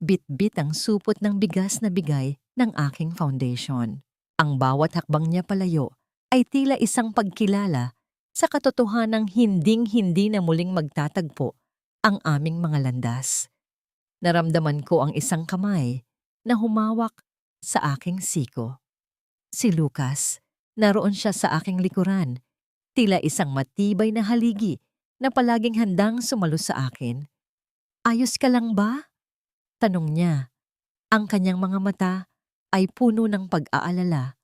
Bit-bit ang supot ng bigas na bigay ng aking foundation. Ang bawat hakbang niya palayo ay tila isang pagkilala sa katotohanang hinding-hindi na muling magtatagpo ang aming mga landas. Naramdaman ko ang isang kamay na humawak sa aking siko. Si Lucas, naroon siya sa aking likuran, tila isang matibay na haligi na palaging handang sumalo sa akin. "Ayos ka lang ba?" tanong niya. Ang kanyang mga mata ay puno ng pag-aalala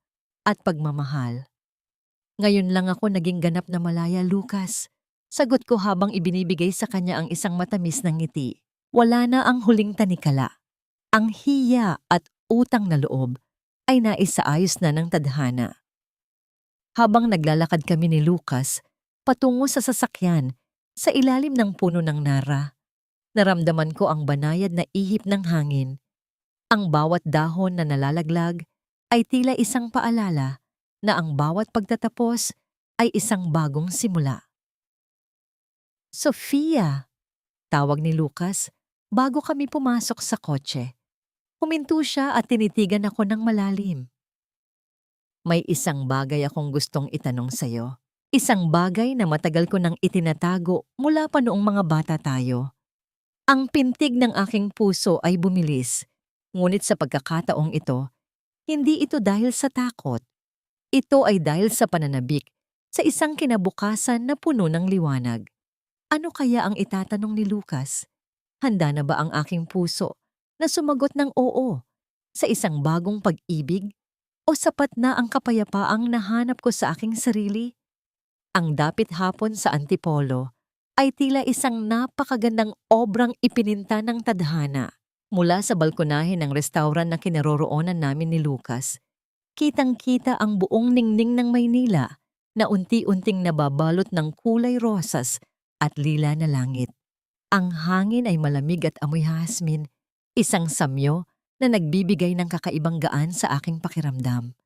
at pagmamahal. "Ngayon lang ako naging ganap na malaya, Lucas." Sagot ko habang ibinibigay sa kanya ang isang matamis na ngiti. Wala na ang huling tanikala. Ang hiya at utang na loob ay naisaayos na ng tadhana. Habang naglalakad kami ni Lucas patungo sa sasakyan sa ilalim ng puno ng nara, naramdaman ko ang banayad na ihip ng hangin. Ang bawat dahon na nalalaglag ay tila isang paalala na ang bawat pagtatapos ay isang bagong simula. "Sofia!" tawag ni Lucas bago kami pumasok sa kotse. Huminto siya at tinitigan ako ng malalim. "May isang bagay akong gustong itanong sa'yo. Isang bagay na matagal ko nang itinatago mula pa noong mga bata tayo." Ang pintig ng aking puso ay bumilis. Ngunit sa pagkakataong ito, hindi ito dahil sa takot. Ito ay dahil sa pananabik sa isang kinabukasan na puno ng liwanag. Ano kaya ang itatanong ni Lucas? Handa na ba ang aking puso na sumagot ng oo sa isang bagong pag-ibig? O sapat na ang kapayapaang nahanap ko sa aking sarili? Ang dapit hapon sa Antipolo ay tila isang napakagandang obrang ipininta ng tadhana. Mula sa balkonahe ng restaurant na kinaroroonan namin ni Lucas, kitang-kita ang buong ningning ng Maynila na unti-unting nababalot ng kulay rosas at lila na langit. Ang hangin ay malamig at amoy hasmin, isang samyo na nagbibigay ng kakaibang gaan sa aking pakiramdam.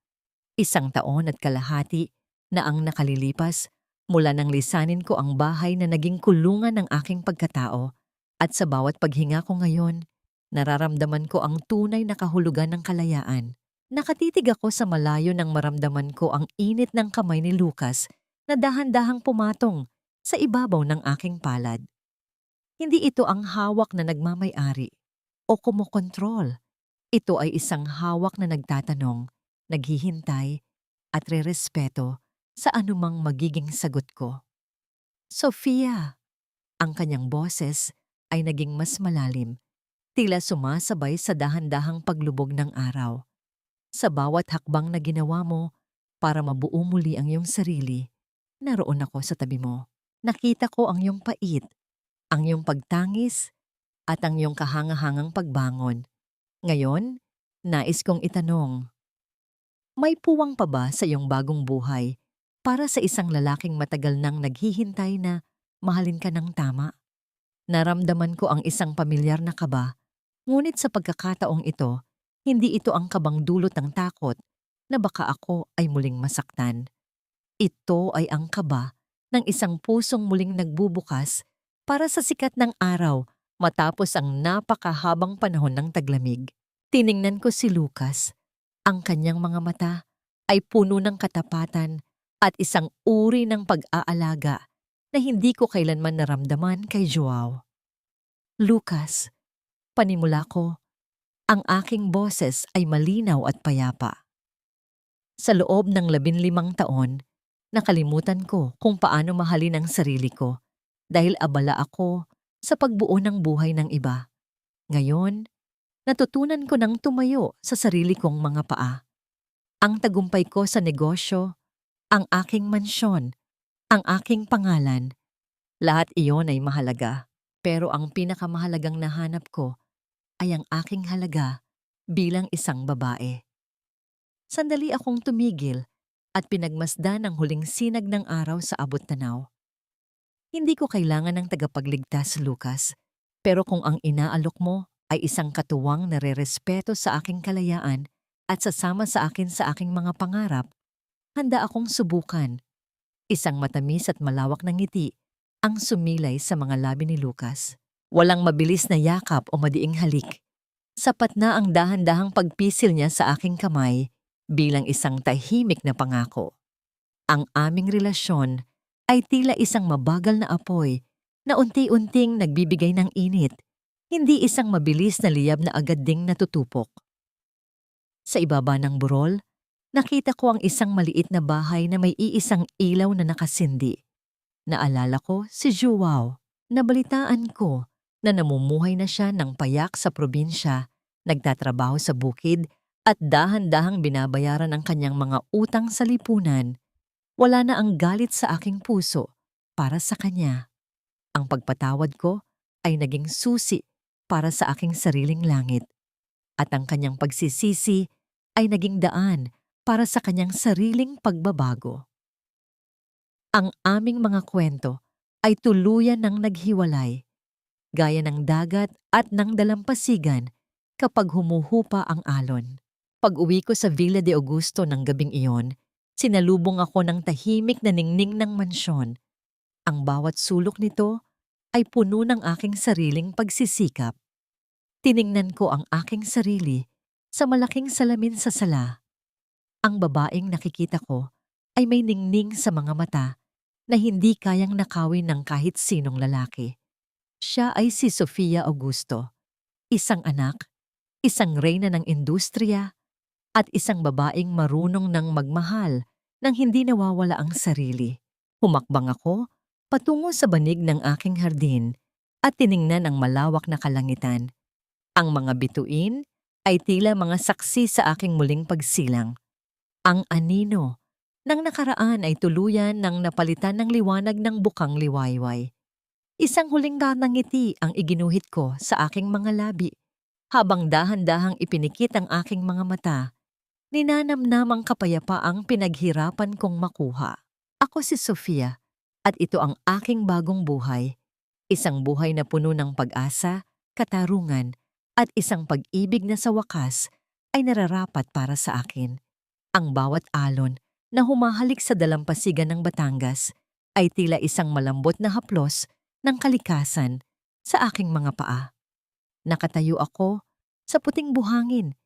Isang taon at kalahati na ang nakalilipas mula nang lisanin ko ang bahay na naging kulungan ng aking pagkatao, at sa bawat paghinga ko ngayon, nararamdaman ko ang tunay na kahulugan ng kalayaan. Nakatitig ako sa malayo nang maramdaman ko ang init ng kamay ni Lucas na dahan-dahang pumatong sa ibabaw ng aking palad. Hindi ito ang hawak na nagmamay-ari o kumokontrol. Ito ay isang hawak na nagtatanong, naghihintay, at rerespeto sa anumang magiging sagot ko. "Sofia!" Ang kanyang boses ay naging mas malalim, tila sumasabay sa dahan-dahang paglubog ng araw. "Sa bawat hakbang na ginawa mo para mabuo muli ang iyong sarili, naroon ako sa tabi mo. Nakita ko ang iyong pait, ang iyong pagtangis, at ang iyong kahangahangang pagbangon. Ngayon, nais kong itanong, may puwang pa ba sa iyong bagong buhay para sa isang lalaking matagal nang naghihintay na mahalin ka ng tama?" Naramdaman ko ang isang pamilyar na kaba, ngunit sa pagkakataong ito, hindi ito ang kabang dulot ng takot na baka ako ay muling masaktan. Ito ay ang kaba ng isang pusong muling nagbubukas para sa sikat ng araw matapos ang napakahabang panahon ng taglamig. Tiningnan ko si Lucas. Ang kanyang mga mata ay puno ng katapatan at isang uri ng pag-aalaga na hindi ko kailanman naramdaman kay Joao. "Lucas," panimula ko, ang aking boses ay malinaw at payapa. Sa loob ng 15 taon, nakalimutan ko kung paano mahalin ang sarili ko dahil abala ako sa pagbuo ng buhay ng iba. Ngayon, natutunan ko nang tumayo sa sarili kong mga paa. Ang tagumpay ko sa negosyo, ang aking mansyon, ang aking pangalan, lahat iyon ay mahalaga. Pero ang pinakamahalagang nahanap ko ay ang aking halaga bilang isang babae. Sandali akong tumigil at pinagmasdan ang huling sinag ng araw sa abot-tanaw. Hindi ko kailangan ng tagapagligtas, Lucas, pero kung ang inaalok mo ay isang katuwang narerespeto sa aking kalayaan at sasama sa akin sa aking mga pangarap, handa akong subukan. Isang matamis at malawak na ngiti ang sumilay sa mga labi ni Lucas. Walang mabilis na yakap o madiing halik. Sapat na ang dahan-dahang pagpisil niya sa aking kamay bilang isang tahimik na pangako. Ang aming relasyon ay tila isang mabagal na apoy na unti-unting nagbibigay ng init, hindi isang mabilis na liyab na agad ding natutupok. Sa ibaba ng burol, nakita ko ang isang maliit na bahay na may iisang ilaw na nakasindi. Naalala ko si Joao. Nabalitaan ko na namumuhay na siya ng payak sa probinsya, nagtatrabaho sa bukid at dahan-dahang binabayaran ang kanyang mga utang sa lipunan. Wala na ang galit sa aking puso para sa kanya. Ang pagpatawad ko ay naging susi para sa aking sariling langit. At ang kanyang pagsisisi ay naging daan para sa kanyang sariling pagbabago. Ang aming mga kwento ay tuluyan ng naghiwalay, gaya ng dagat at ng dalampasigan kapag humuhupa ang alon. Pag-uwi ko sa Villa de Augusto ng gabing iyon, sinalubong ako ng tahimik na ningning ng mansyon. Ang bawat sulok nito ay puno ng aking sariling pagsisikap. Tiningnan ko ang aking sarili sa malaking salamin sa sala. Ang babaeng nakikita ko ay may ningning sa mga mata na hindi kayang nakawin ng kahit sinong lalaki. Siya ay si Sofia Augusto, isang anak, isang reyna ng industriya, at isang babaeng marunong ng magmahal nang hindi nawawala ang sarili. Humakbang ako patungo sa banig ng aking hardin at tiningnan ang malawak na kalangitan. Ang mga bituin ay tila mga saksi sa aking muling pagsilang. Ang anino ng nakaraan ay tuluyan ng napalitan ng liwanag ng bukang liwayway. Isang huling ngiti ang iginuhit ko sa aking mga labi. Habang dahan-dahang ipinikit ang aking mga mata, ninanamnamang kapayapaang pinaghirapan kong makuha. Ako si Sofia at ito ang aking bagong buhay. Isang buhay na puno ng pag-asa, katarungan at isang pag-ibig na sa wakas ay nararapat para sa akin. Ang bawat alon na humahalik sa dalampasigan ng Batangas ay tila isang malambot na haplos ng kalikasan sa aking mga paa. Nakatayo ako sa puting buhangin,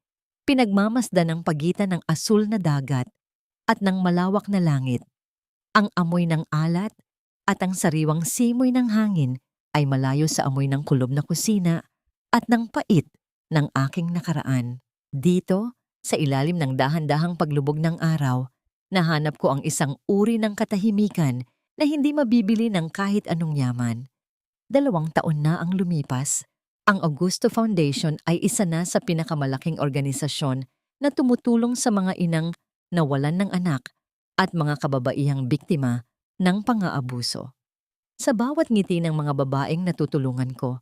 pinagmamasdan ng pagitan ng asul na dagat at ng malawak na langit. Ang amoy ng alat at ang sariwang simoy ng hangin ay malayo sa amoy ng kulob na kusina at ng pait ng aking nakaraan. Dito, sa ilalim ng dahan-dahang paglubog ng araw, nahanap ko ang isang uri ng katahimikan na hindi mabibili ng kahit anong yaman. 2 taon na ang lumipas. Ang Augusto Foundation ay isa na sa pinakamalaking organisasyon na tumutulong sa mga inang nawalan ng anak at mga kababaihang biktima ng pang-aabuso. Sa bawat ngiti ng mga babaeng natutulungan ko,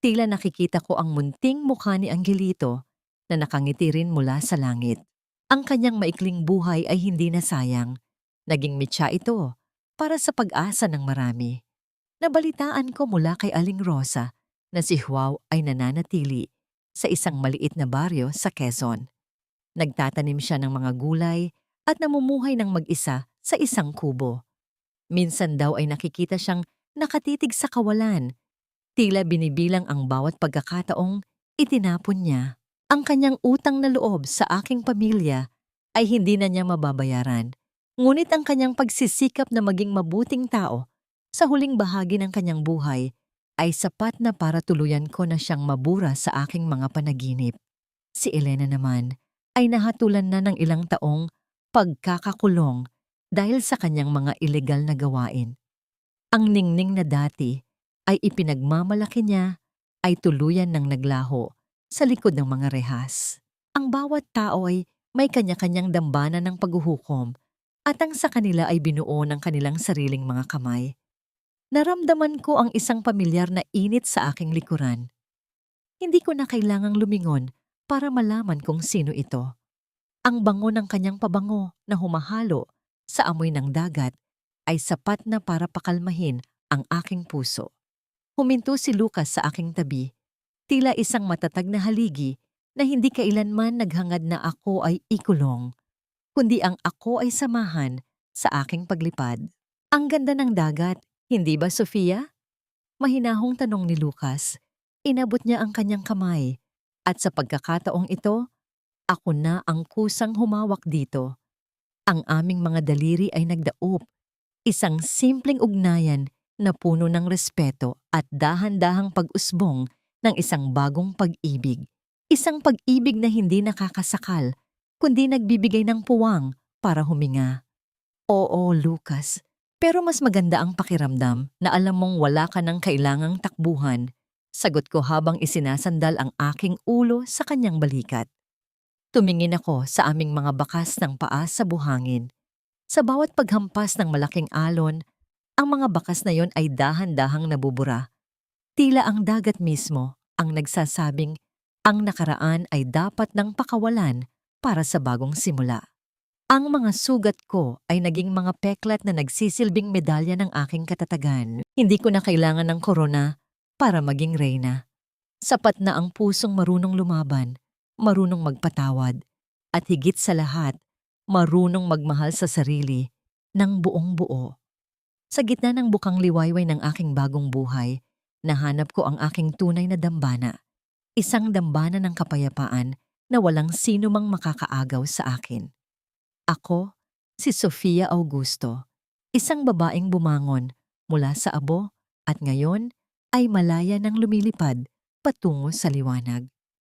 tila nakikita ko ang munting mukha ni Angelito na nakangiti rin mula sa langit. Ang kanyang maikling buhay ay hindi nasayang. Naging mitya ito para sa pag-asa ng marami. Nabalitaan ko mula kay Aling Rosa na si Joao ay nananatili sa isang maliit na baryo sa Quezon. Nagtatanim siya ng mga gulay at namumuhay ng mag-isa sa isang kubo. Minsan daw ay nakikita siyang nakatitig sa kawalan. Tila binibilang ang bawat pagkakataong itinapon niya. Ang kanyang utang na loob sa aking pamilya ay hindi na niya mababayaran. Ngunit ang kanyang pagsisikap na maging mabuting tao sa huling bahagi ng kanyang buhay ay sapat na para tuluyan ko na siyang mabura sa aking mga panaginip. Si Elena naman ay nahatulan na ng ilang taong pagkakakulong dahil sa kanyang mga ilegal na gawain. Ang ningning na dati ay ipinagmamalaki niya ay tuluyan ng naglaho sa likod ng mga rehas. Ang bawat tao ay may kanya-kanyang dambana ng paghuhukom at ang sa kanila ay binuo ng kanilang sariling mga kamay. Naramdaman ko ang isang pamilyar na init sa aking likuran. Hindi ko na kailangang lumingon para malaman kung sino ito. Ang bango ng kanyang pabango na humahalo sa amoy ng dagat ay sapat na para pakalmahin ang aking puso. Huminto si Lucas sa aking tabi, tila isang matatag na haligi na hindi kailanman naghangad na ako ay ikulong, kundi ang ako ay samahan sa aking paglipad. Ang ganda ng dagat, hindi ba, Sofia? Mahinahong tanong ni Lucas. Inabot niya ang kanyang kamay At sa pagkakataong ito, ako na ang kusang humawak dito. Ang aming mga daliri ay nagdaop. Isang simpleng ugnayan na puno ng respeto at dahan-dahang pag-usbong ng isang bagong pag-ibig. Isang pag-ibig na hindi nakakasakal, kundi nagbibigay ng puwang para huminga. Oo, Lucas. Pero mas maganda ang pakiramdam na alam mong wala ka ng kailangang takbuhan. Sagot ko habang isinasandal ang aking ulo sa kanyang balikat. Tumingin ako sa aming mga bakas ng paa sa buhangin. Sa bawat paghampas ng malaking alon, ang mga bakas na yon ay dahan-dahang nabubura. Tila ang dagat mismo ang nagsasabing ang nakaraan ay dapat ng pakawalan para sa bagong simula. Ang mga sugat ko ay naging mga peklat na nagsisilbing medalya ng aking katatagan. Hindi ko na kailangan ng korona para maging reyna. Sapat na ang pusong marunong lumaban, marunong magpatawad, at higit sa lahat, marunong magmahal sa sarili ng buong buo. Sa gitna ng bukang liwayway ng aking bagong buhay, nahanap ko ang aking tunay na dambana. Isang dambana ng kapayapaan na walang sino mang makakaagaw sa akin. Ako, si Sofia Augusto, isang babaeng bumangon mula sa abo at ngayon ay malaya nang lumilipad patungo sa liwanag.